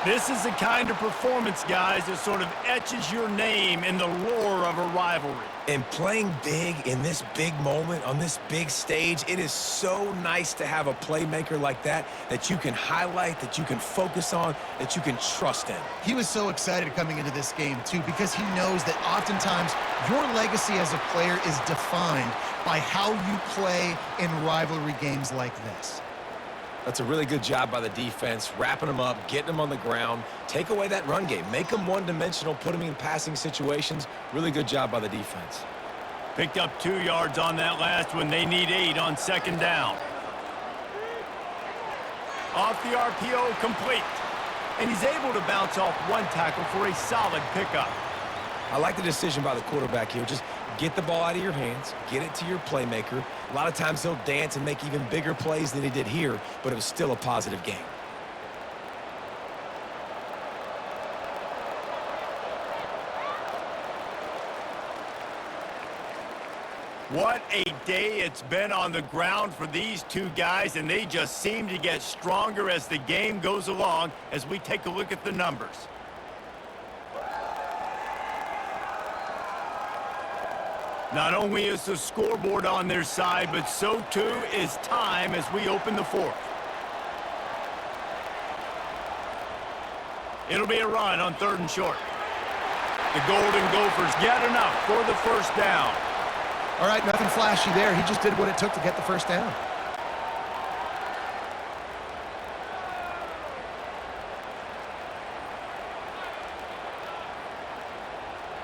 Speaker 1: This is the kind of performance, guys, that sort of etches your name in the lore of a rivalry.
Speaker 3: And playing big in this big moment, on this big stage, it is so nice to have a playmaker like that that you can highlight, that you can focus on, that you can trust in.
Speaker 2: He was so excited coming into this game, too, because he knows that oftentimes your legacy as a player is defined by how you play in rivalry games like this.
Speaker 3: That's a really good job by the defense, wrapping them up, getting them on the ground, take away that run game, make them one-dimensional, put them in passing situations. Really good job by the defense.
Speaker 1: Picked up 2 yards on that last one. They need 8 on 2nd down. Off the RPO, complete. And he's able to bounce off 1 tackle for a solid pickup.
Speaker 3: I like the decision by the quarterback here. Just get the ball out of your hands, get it to your playmaker. A lot of times he'll dance and make even bigger plays than he did here, but it was still a positive game.
Speaker 1: What a day it's been on the ground for these 2 guys, and they just seem to get stronger as the game goes along as we take a look at the numbers. Not only is the scoreboard on their side, but so too is time as we open the 4th. It'll be a run on 3rd and short. The Golden Gophers get enough for the first down.
Speaker 2: All right, nothing flashy there. He just did what it took to get the first down.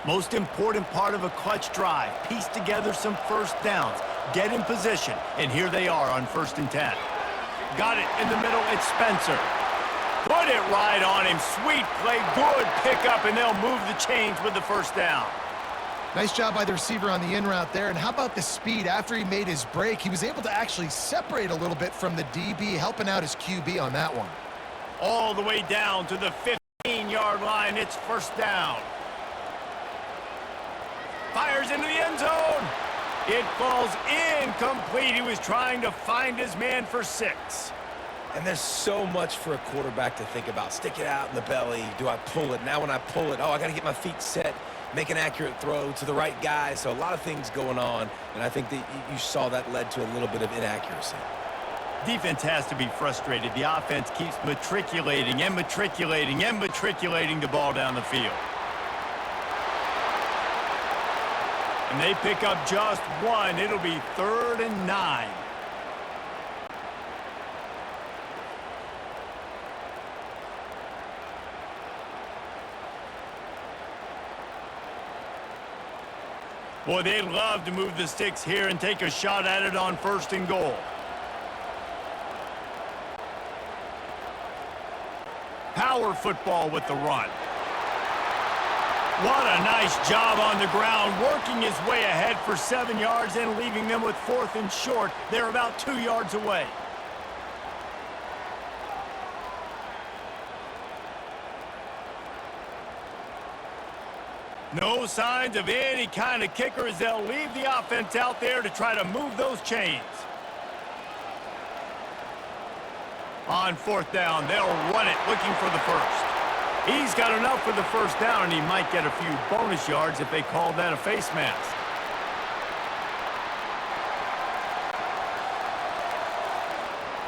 Speaker 1: Most important part of a clutch drive, piece together some first downs, get in position, and here they are on 1st and 10. Got it in the middle, it's Spencer. Put it right on him, sweet play, good pickup, and they'll move the chains with the first down.
Speaker 2: Nice job by the receiver on the in route there, and how about the speed? After he made his break, he was able to actually separate a little bit from the DB, helping out his QB on that one.
Speaker 1: All the way down to the 15-yard line, it's first down. Fires into the end zone. It falls incomplete. He was trying to find his man for 6.
Speaker 3: And there's so much for a quarterback to think about. Stick it out in the belly. Do I pull it? Now when I pull it, I got to get my feet set, make an accurate throw to the right guy. So a lot of things going on, and I think that you saw that led to a little bit of inaccuracy.
Speaker 1: Defense has to be frustrated. The offense keeps matriculating and matriculating and matriculating the ball down the field. And they pick up just 1. It'll be 3rd and 9. Boy, they'd love to move the sticks here and take a shot at it on 1st and goal. Power football with the run. What a nice job on the ground, working his way ahead for 7 yards and leaving them with 4th and short. They're about 2 yards away. No signs of any kind of kicker as they'll leave the offense out there to try to move those chains. On fourth down, they'll run it looking for the first. He's got enough for the first down, and he might get a few bonus yards if they call that a face mask.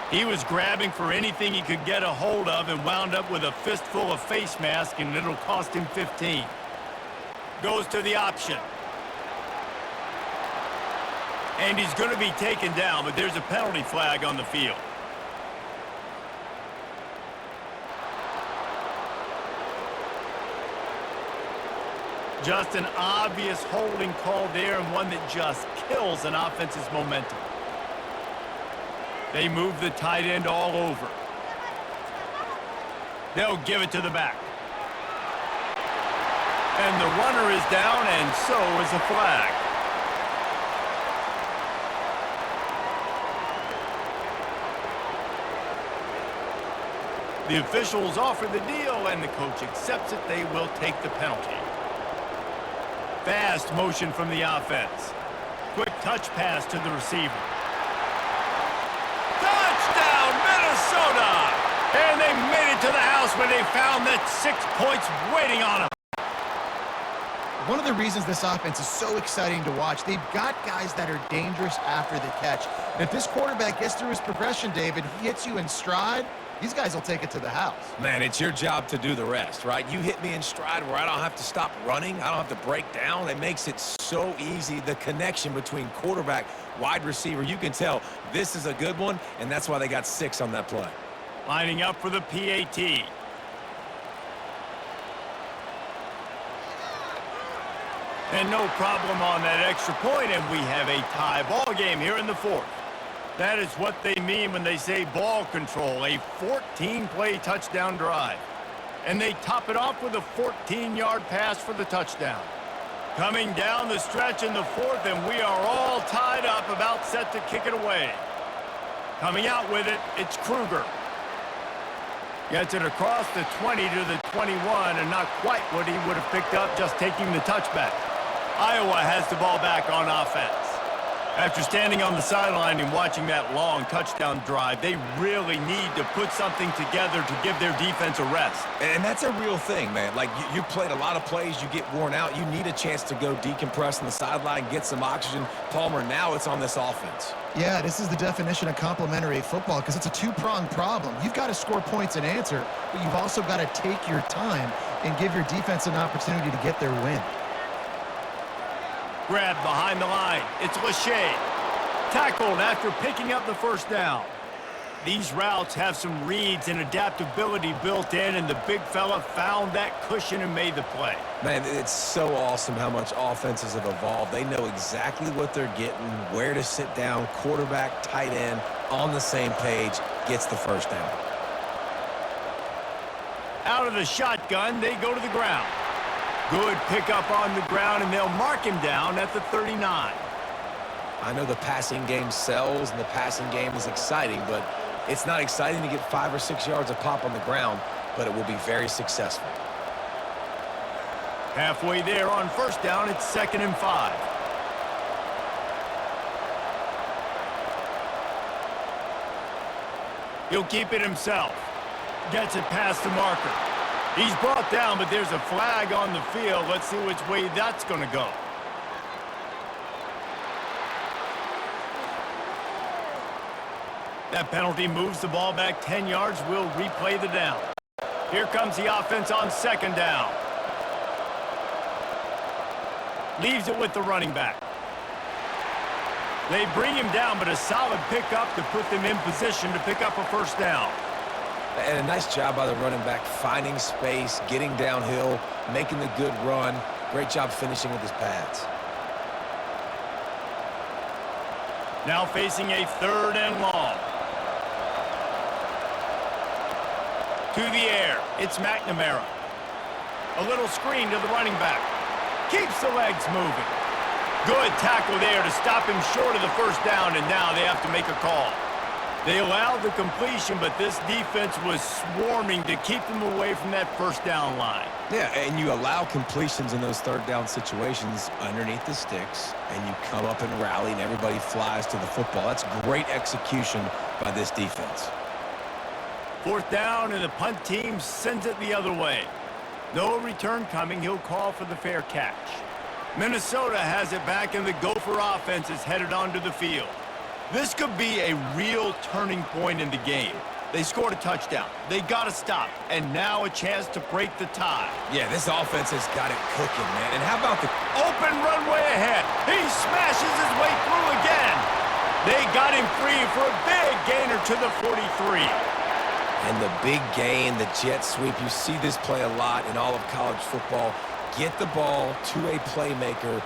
Speaker 1: He was grabbing for anything he could get a hold of and wound up with a fistful of face mask, and it'll cost him 15. Goes to the option. And he's going to be taken down, but there's a penalty flag on the field. Just an obvious holding call there, and one that just kills an offense's momentum. They move the tight end all over. They'll give it to the back. And the runner is down, and so is a flag. The officials offer the deal, and the coach accepts it. They will take the penalty. Fast motion from the offense. Quick touch pass to the receiver. Touchdown, Minnesota! And they made it to the house where they found that 6 points waiting on them.
Speaker 2: One of the reasons this offense is so exciting to watch, they've got guys that are dangerous after the catch. And if this quarterback gets through his progression, David, he hits you in stride, these guys will take it to the house.
Speaker 3: Man, it's your job to do the rest, right? You hit me in stride where I don't have to stop running. I don't have to break down. It makes it so easy. The connection between quarterback, wide receiver, you can tell this is a good one, and that's why they got 6 on that play.
Speaker 1: Lining up for the PAT. And no problem on that extra point, and we have a tie ball game here in the fourth. That is what they mean when they say ball control, a 14-play touchdown drive. And they top it off with a 14-yard pass for the touchdown. Coming down the stretch in the fourth, and we are all tied up, about set to kick it away. Coming out with it, it's Kruger. Gets it across the 20 to the 21, and not quite what he would have picked up just taking the touchback. Iowa has the ball back on offense. After standing on the sideline and watching that long touchdown drive, they really need to put something together to give their defense a rest.
Speaker 3: And that's a real thing, man. Like, you played a lot of plays, you get worn out. You need a chance to go decompress on the sideline, get some oxygen. Palmer, now it's on this offense.
Speaker 2: Yeah, this is the definition of complementary football because it's a two-pronged problem. You've got to score points and answer, but you've also got to take your time and give your defense an opportunity to get their win.
Speaker 1: Grab behind the line. It's Lachey. Tackled after picking up the first down. These routes have some reads and adaptability built in, and the big fella found that cushion and made the play.
Speaker 3: Man, it's so awesome how much offenses have evolved. They know exactly what they're getting, where to sit down, quarterback, tight end, on the same page, gets the first down.
Speaker 1: Out of the shotgun, they go to the ground. Good pickup on the ground, and they'll mark him down at the 39.
Speaker 3: I know the passing game sells and the passing game is exciting, but it's not exciting to get 5 or 6 yards of pop on the ground, but it will be very successful.
Speaker 1: Halfway there on first down, it's 2nd and 5. He'll keep it himself. Gets it past the marker. He's brought down, but there's a flag on the field. Let's see which way that's going to go. That penalty moves the ball back 10 yards. We'll replay the down. Here comes the offense on 2nd down. Leaves it with the running back. They bring him down, but a solid pickup to put them in position to pick up a first down.
Speaker 3: And a nice job by the running back, finding space, getting downhill, making the good run. Great job finishing with his pads.
Speaker 1: Now facing a 3rd and long. To the air, it's McNamara. A little screen to the running back. Keeps the legs moving. Good tackle there to stop him short of the first down, and now they have to make a call. They allowed the completion, but this defense was swarming to keep them away from that first down line.
Speaker 3: Yeah, and you allow completions in those third down situations underneath the sticks, and you come up and rally, and everybody flies to the football. That's great execution by this defense.
Speaker 1: Fourth down, and the punt team sends it the other way. No return coming. He'll call for the fair catch. Minnesota has it back, and the Gopher offense is headed onto the field. This could be a real turning point in the game. They scored a touchdown. They got to stop. And now a chance to break the tie.
Speaker 3: Yeah, this offense has got it cooking, man. And how about the
Speaker 1: Open runway ahead. He smashes his way through again. They got him free for a big gainer to the 43.
Speaker 3: And the big gain, the jet sweep. You see this play a lot in all of college football. Get the ball to a playmaker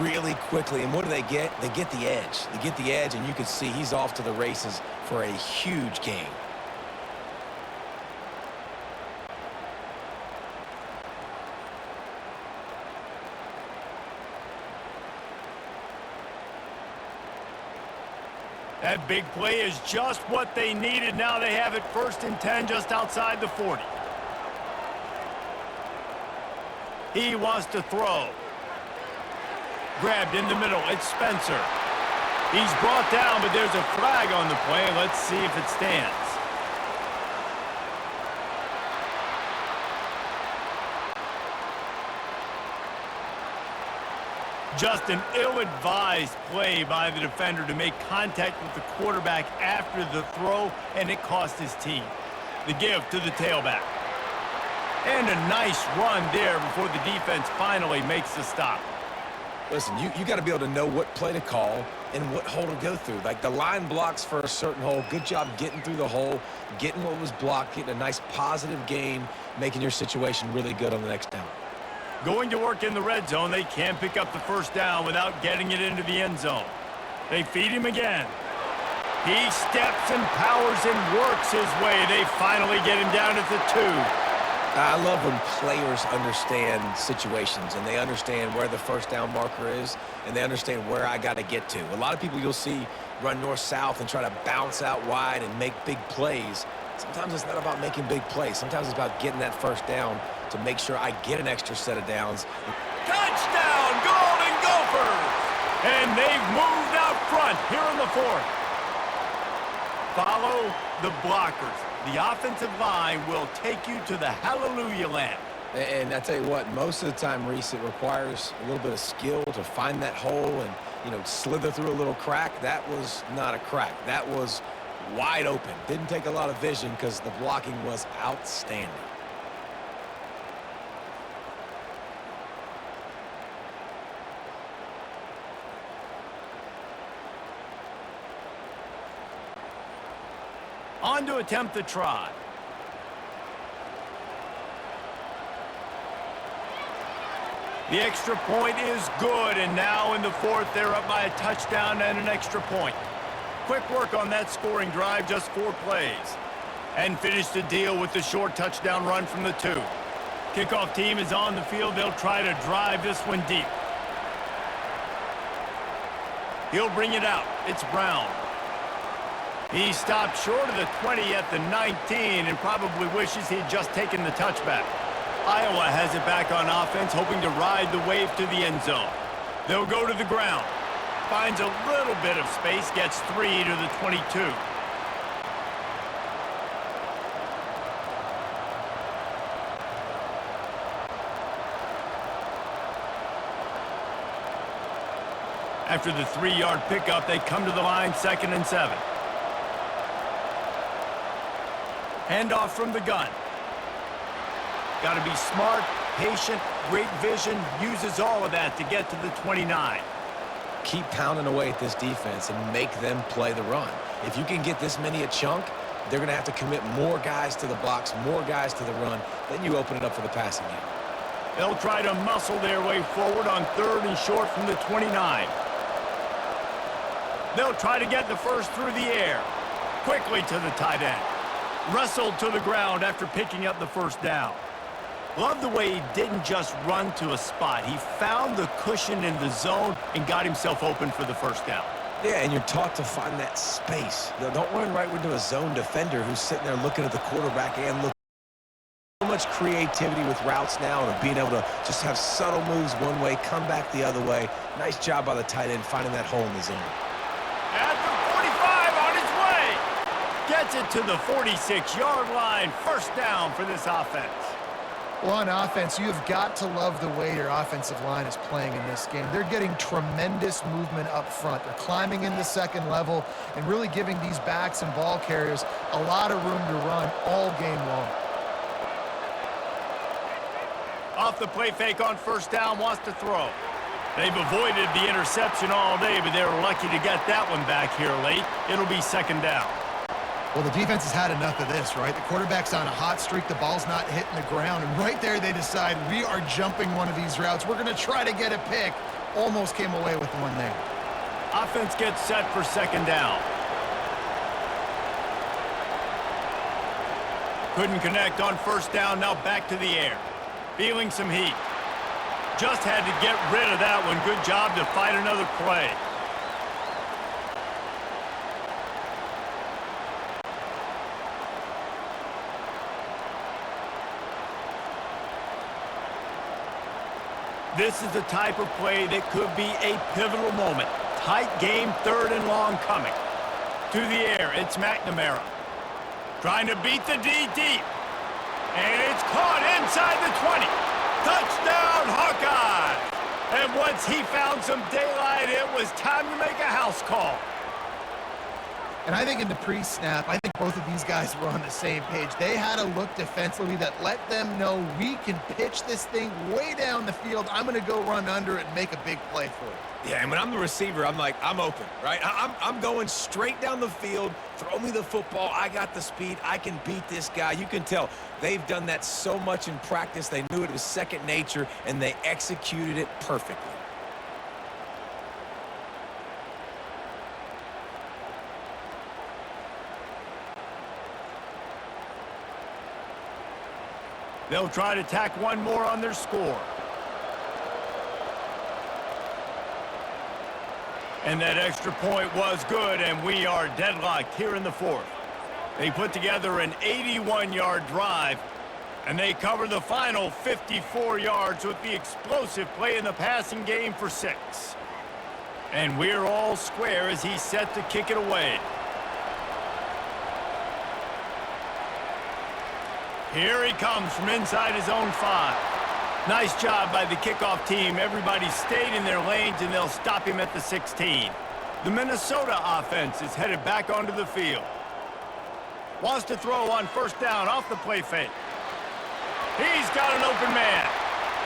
Speaker 3: really quickly. And what do they get? They get the edge. They get the edge, and you can see he's off to the races for a huge gain.
Speaker 1: That big play is just what they needed. Now they have it 1st and 10 just outside the 40. He wants to throw. Grabbed in the middle. It's Spencer. He's brought down, but there's a flag on the play. Let's see if it stands. Just an ill-advised play by the defender to make contact with the quarterback after the throw, and it cost his team. The give to the tailback. And a nice run there before the defense finally makes the stop.
Speaker 3: Listen, you got to be able to know what play to call and what hole to go through. Like the line blocks for a certain hole. Good job getting through the hole, getting what was blocked, getting a nice positive gain, making your situation really good on the next down.
Speaker 1: Going to work in the red zone, they can't pick up the first down without getting it into the end zone. They feed him again. He steps and powers and works his way. They finally get him down at the 2.
Speaker 3: I love when players understand situations and they understand where the first down marker is and they understand where I got to get to. A lot of people you'll see run north-south and try to bounce out wide and make big plays. Sometimes it's not about making big plays. Sometimes it's about getting that first down to make sure I get an extra set of downs.
Speaker 1: Touchdown, Golden Gophers! And they've moved out front here in the 4th. Follow the blockers. The offensive line will take you to the hallelujah land.
Speaker 3: And I tell you what, most of the time, Reese, it requires a little bit of skill to find that hole and, slither through a little crack. That was not a crack. That was wide open. Didn't take a lot of vision because the blocking was outstanding.
Speaker 1: On to attempt the try. The extra point is good, and now in the 4th, they're up by a touchdown and an extra point. Quick work on that scoring drive, just 4 plays. And finish the deal with the short touchdown run from the 2. Kickoff team is on the field. They'll try to drive this one deep. He'll bring it out. It's Brown. He stopped short of the 20 at the 19 and probably wishes he'd just taken the touchback. Iowa has it back on offense, hoping to ride the wave to the end zone. They'll go to the ground. Finds a little bit of space, gets 3 to the 22. After the 3-yard pickup, they come to the line, 2nd and 7. Handoff from the gun. Got to be smart, patient, great vision, uses all of that to get to the 29.
Speaker 3: Keep pounding away at this defense and make them play the run. If you can get this many a chunk, they're going to have to commit more guys to the box, more guys to the run. Then you open it up for the passing game.
Speaker 1: They'll try to muscle their way forward on 3rd and short from the 29. They'll try to get the first through the air. Quickly to the tight end. Wrestled to the ground after picking up the first down. Love the way he didn't just run to a spot. He found the cushion in the zone and got himself open for the first down.
Speaker 3: Yeah, and you're taught to find that space. Don't run right into a zone defender who's sitting there looking at the quarterback and looking. So much creativity with routes now and being able to just have subtle moves one way, come back the other way. Nice job by the tight end finding that hole in the zone.
Speaker 1: At the 45 on his way. Gets it to the 46-yard line. First down for this offense.
Speaker 2: Well, on offense, you've got to love the way your offensive line is playing in this game. They're getting tremendous movement up front. They're climbing in the second level and really giving these backs and ball carriers a lot of room to run all game long.
Speaker 1: Off the play fake on first down, wants to throw. They've avoided the interception all day, but they were lucky to get that one back here late. It'll be second down.
Speaker 2: Well, the defense has had enough of this, right? The quarterback's on a hot streak. The ball's not hitting the ground. And right there, they decide, we are jumping one of these routes. We're going to try to get a pick. Almost came away with one there.
Speaker 1: Offense gets set for second down. Couldn't connect on first down. Now back to the air. Feeling some heat. Just had to get rid of that one. Good job to fight another play. This is the type of play that could be a pivotal moment. Tight game, third and long coming. To the air, it's McNamara. Trying to beat the D deep. And it's caught inside the 20. Touchdown, Hawkeye! And once he found some daylight, it was time to make a house call.
Speaker 2: And I think in the pre-snap, I think both of these guys were on the same page. They had a look defensively that let them know we can pitch this thing way down the field. I'm going to go run under it and make a big play for it.
Speaker 3: Yeah, and when I'm the receiver, I'm like, I'm open, right? I'm going straight down the field. Throw me the football. I got the speed. I can beat this guy. You can tell they've done that so much in practice. They knew it was second nature, and they executed it perfectly.
Speaker 1: They'll try to tack one more on their score. And that extra point was good, and we are deadlocked here in the fourth. They put together an 81-yard drive, and they cover the final 54 yards with the explosive play in the passing game for 6. And we're all square as he's set to kick it away. Here he comes from inside his own 5. Nice job by the kickoff team. Everybody stayed in their lanes, and they'll stop him at the 16. The Minnesota offense is headed back onto the field. Wants to throw on first down off the play fake. He's got an open man.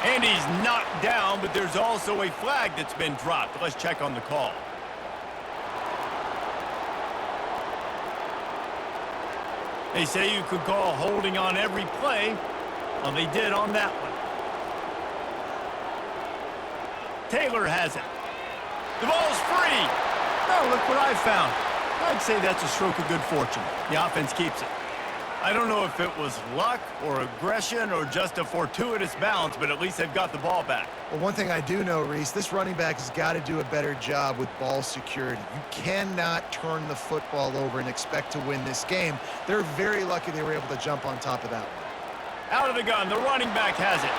Speaker 1: And he's knocked down, but there's also a flag that's been dropped. Let's check on the call. They say you could call holding on every play. Well, they did on that one. Taylor has it. The ball's free. Oh, look what I found. I'd say that's a stroke of good fortune. The offense keeps it. I don't know if it was luck or aggression or just a fortuitous bounce, but at least they've got the ball back.
Speaker 2: Well, one thing I do know, Reese, this running back has got to do a better job with ball security. You cannot turn the football over and expect to win this game. They're very lucky they were able to jump on top of that one.
Speaker 1: Out of the gun, the running back has it.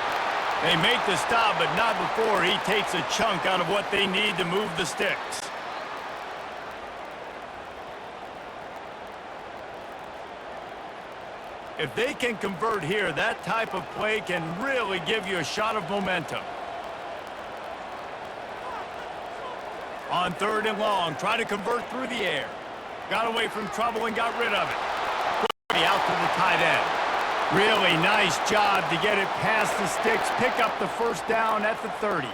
Speaker 1: They make the stop, but not before he takes a chunk out of what they need to move the sticks. If they can convert here, that type of play can really give you a shot of momentum. On third and long, try to convert through the air. Got away from trouble and got rid of it. Out to the tight end. Really nice job to get it past the sticks, pick up the first down at the 30.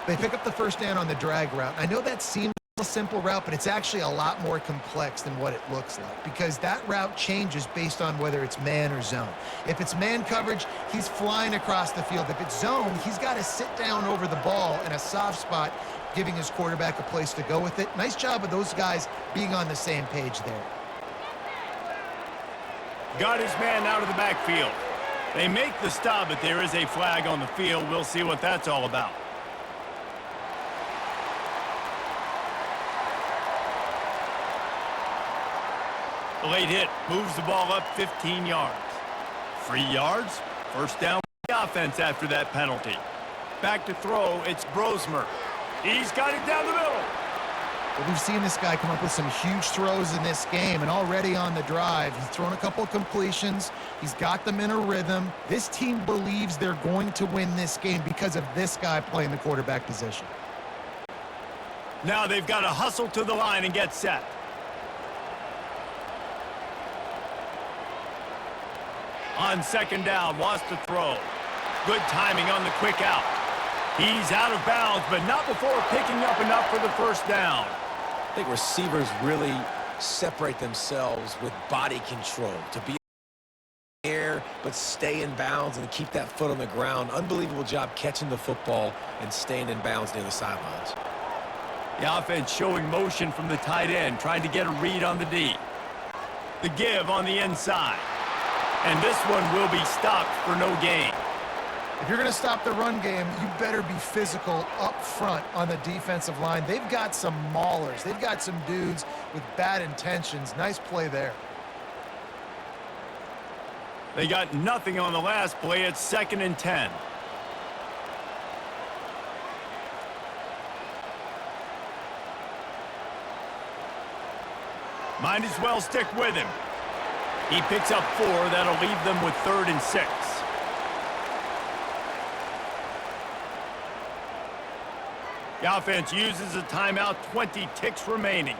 Speaker 2: They pick up the first down on the drag route. I know that seems a simple route, but it's actually a lot more complex than what it looks like because that route changes based on whether it's man or zone. If it's man coverage, he's flying across the field. If it's zone, he's got to sit down over the ball in a soft spot, giving his quarterback a place to go with it. Nice job of those guys being on the same page there.
Speaker 1: Got his man out of the backfield. They make the stop, but there is a flag on the field. We'll see what that's all about. The late hit moves the ball up 15 yards. 3 yards, first down for the offense after that penalty. Back to throw, it's Brosmer. He's got it down the middle.
Speaker 2: Well, we've seen this guy come up with some huge throws in this game, and already on the drive, he's thrown a couple of completions. He's got them in a rhythm. This team believes they're going to win this game because of this guy playing the quarterback position.
Speaker 1: Now they've got to hustle to the line and get set. On second down, wants to throw. Good timing on the quick out. He's out of bounds, but not before picking up enough for the first down.
Speaker 3: I think receivers really separate themselves with body control to be in the air but stay in bounds and keep that foot on the ground. Unbelievable job catching the football and staying in bounds near the sidelines.
Speaker 1: The offense showing motion from the tight end, trying to get a read on the D. The give on the inside. And this one will be stopped for no gain.
Speaker 2: If you're going to stop the run game, you better be physical up front on the defensive line. They've got some maulers. They've got some dudes with bad intentions. Nice play there.
Speaker 1: They got nothing on the last play. It's 2nd and 10. Might as well stick with him. He picks up 4. That'll leave them with 3rd and 6. The offense uses a timeout, 20 ticks remaining.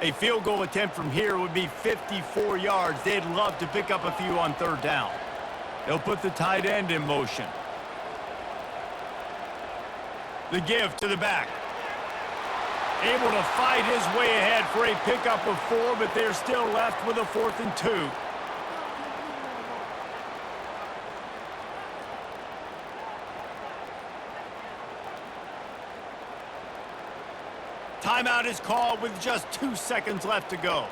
Speaker 1: A field goal attempt from here would be 54 yards. They'd love to pick up a few on 3rd down. They'll put the tight end in motion. The give to the back. Able to fight his way ahead for a pickup of 4, but they're still left with a 4th and 2. Timeout is called with just 2 seconds left to go.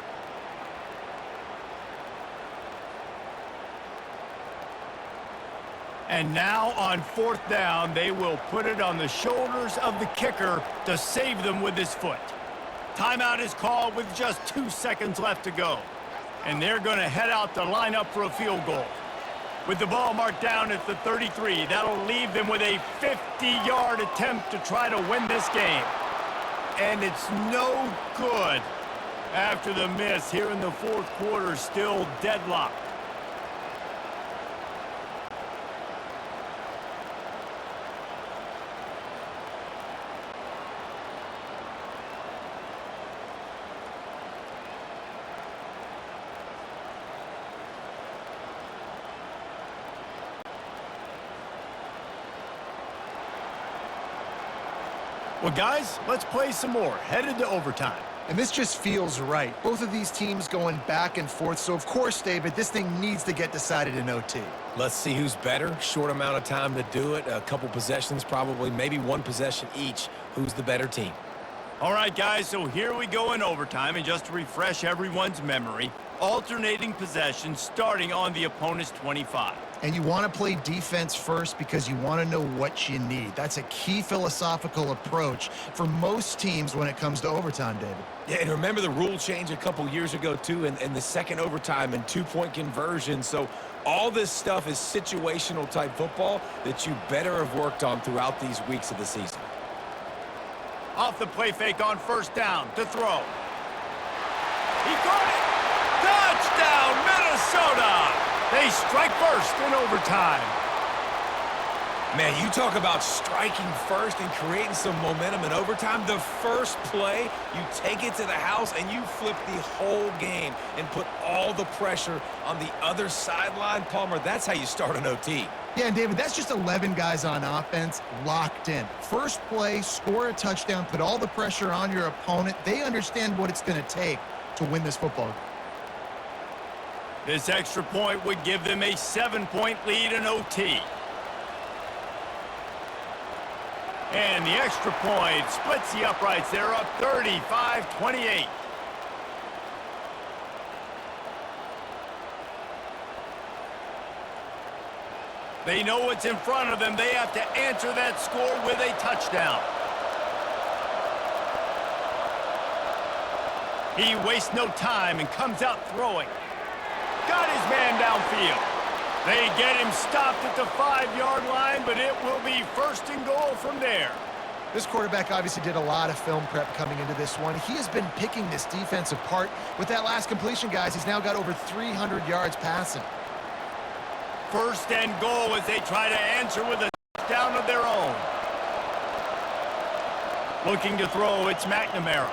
Speaker 1: And now on 4th down, they will put it on the shoulders of the kicker to save them with his foot. Timeout is called with just 2 seconds left to go. And they're going to head out to line up for a field goal. With the ball marked down at the 33, that'll leave them with a 50-yard attempt to try to win this game. And it's no good after the miss here in the 4th quarter, still deadlocked. Well, guys, let's play some more. Headed to overtime.
Speaker 2: And this just feels right. Both of these teams going back and forth. So, of course, David, this thing needs to get decided in OT.
Speaker 3: Let's see who's better. Short amount of time to do it. A couple possessions probably, maybe 1 possession each. Who's the better team?
Speaker 1: All right, guys, so here we go in overtime. And just to refresh everyone's memory, alternating possessions starting on the opponent's 25.
Speaker 2: And you want to play defense first because you want to know what you need. That's a key philosophical approach for most teams when it comes to overtime, David.
Speaker 3: Yeah, and remember the rule change a couple years ago, too, and the second overtime and 2-point conversion. So all this stuff is situational type football that you better have worked on throughout these weeks of the season.
Speaker 1: Off the play fake on 1st down to throw. He got it! Touchdown, Minnesota! They strike first in overtime.
Speaker 3: Man, you talk about striking first and creating some momentum in overtime. The first play, you take it to the house and you flip the whole game and put all the pressure on the other sideline. Palmer, that's how you start an OT.
Speaker 2: Yeah, and David, that's just 11 guys on offense locked in. First play, score a touchdown, put all the pressure on your opponent. They understand what it's going to take to win this football game.
Speaker 1: This extra point would give them a 7-point lead in OT. And the extra point splits the uprights. They're up 35-28. They know what's in front of them. They have to answer that score with a touchdown. He wastes no time and comes out throwing. Got his man downfield. They get him stopped at the 5-yard line, but it will be first and goal from there.
Speaker 2: This quarterback obviously did a lot of film prep coming into this one. He has been picking this defense apart. With that last completion, guys, he's now got over 300 yards passing.
Speaker 1: First and goal as they try to answer with a touchdown of their own. Looking to throw, it's McNamara.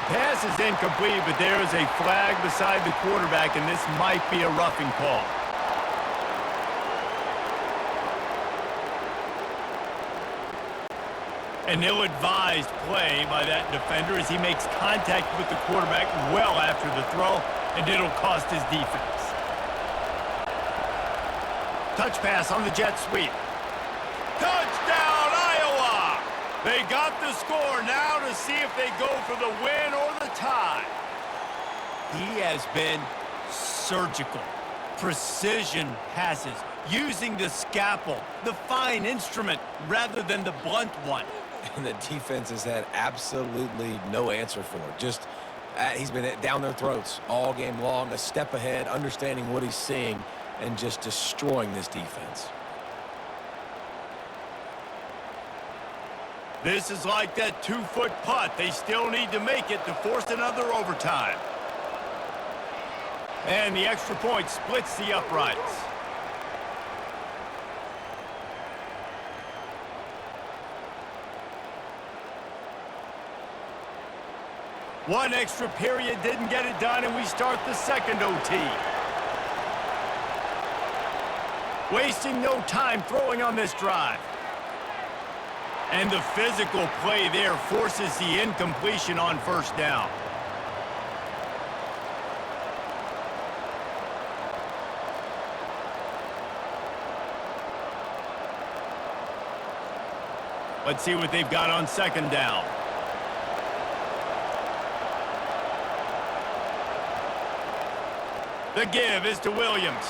Speaker 1: Pass is incomplete, but there is a flag beside the quarterback, and this might be a roughing call. An ill-advised play by that defender as he makes contact with the quarterback well after the throw, and it'll cost his defense. Touch pass on the jet sweep. Touchdown, Iowa! They got the score now to see if they go for the win or the tie. He has been surgical. Precision passes, using the scalpel, the fine instrument, rather than the blunt one.
Speaker 3: And the defense has had absolutely no answer for it. Just, he's been down their throats all game long, a step ahead, understanding what he's seeing, and just destroying this defense.
Speaker 1: This is like that 2-foot putt. They still need to make it to force another overtime. And the extra point splits the uprights. One extra period didn't get it done, and we start the second OT. Wasting no time throwing on this drive. And the physical play there forces the incompletion on first down. Let's see what they've got on second down. The give is to Williams.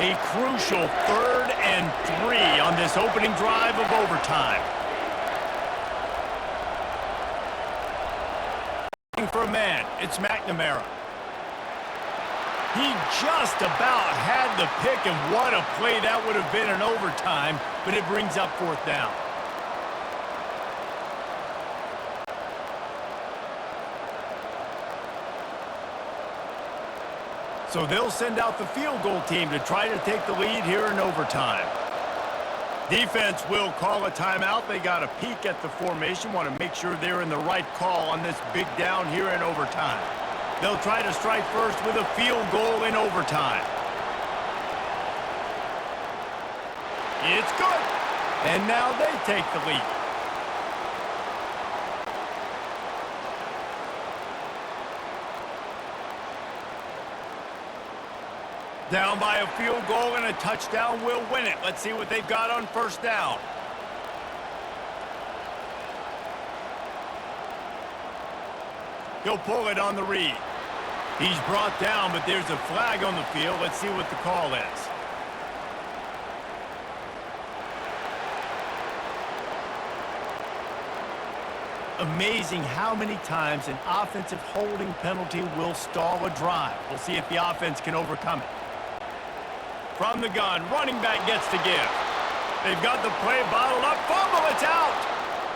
Speaker 1: A crucial 3rd and 3 on this opening drive of overtime. For a man, it's McNamara. He just about had the pick, and what a play that would have been in overtime, but it brings up 4th down. So they'll send out the field goal team to try to take the lead here in overtime. Defense will call a timeout. They got a peek at the formation, want to make sure they're in the right call on this big down here in overtime. They'll try to strike first with a field goal in overtime. It's good. And now they take the lead. Down by a field goal, and a touchdown will win it. Let's see what they've got on first down. He'll pull it on the read. He's brought down, but there's a flag on the field. Let's see what the call is. Amazing how many times an offensive holding penalty will stall a drive. We'll see if the offense can overcome it. From the gun, running back gets to give. They've got the play bottled up. Fumble, it's out.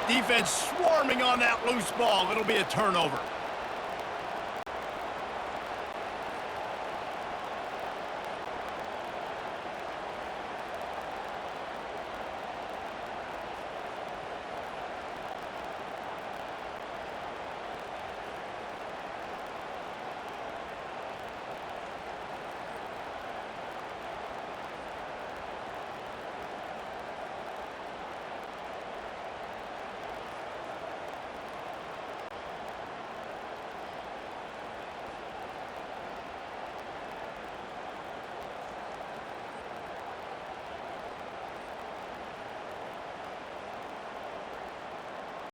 Speaker 1: Defense swarming on that loose ball. It'll be a turnover.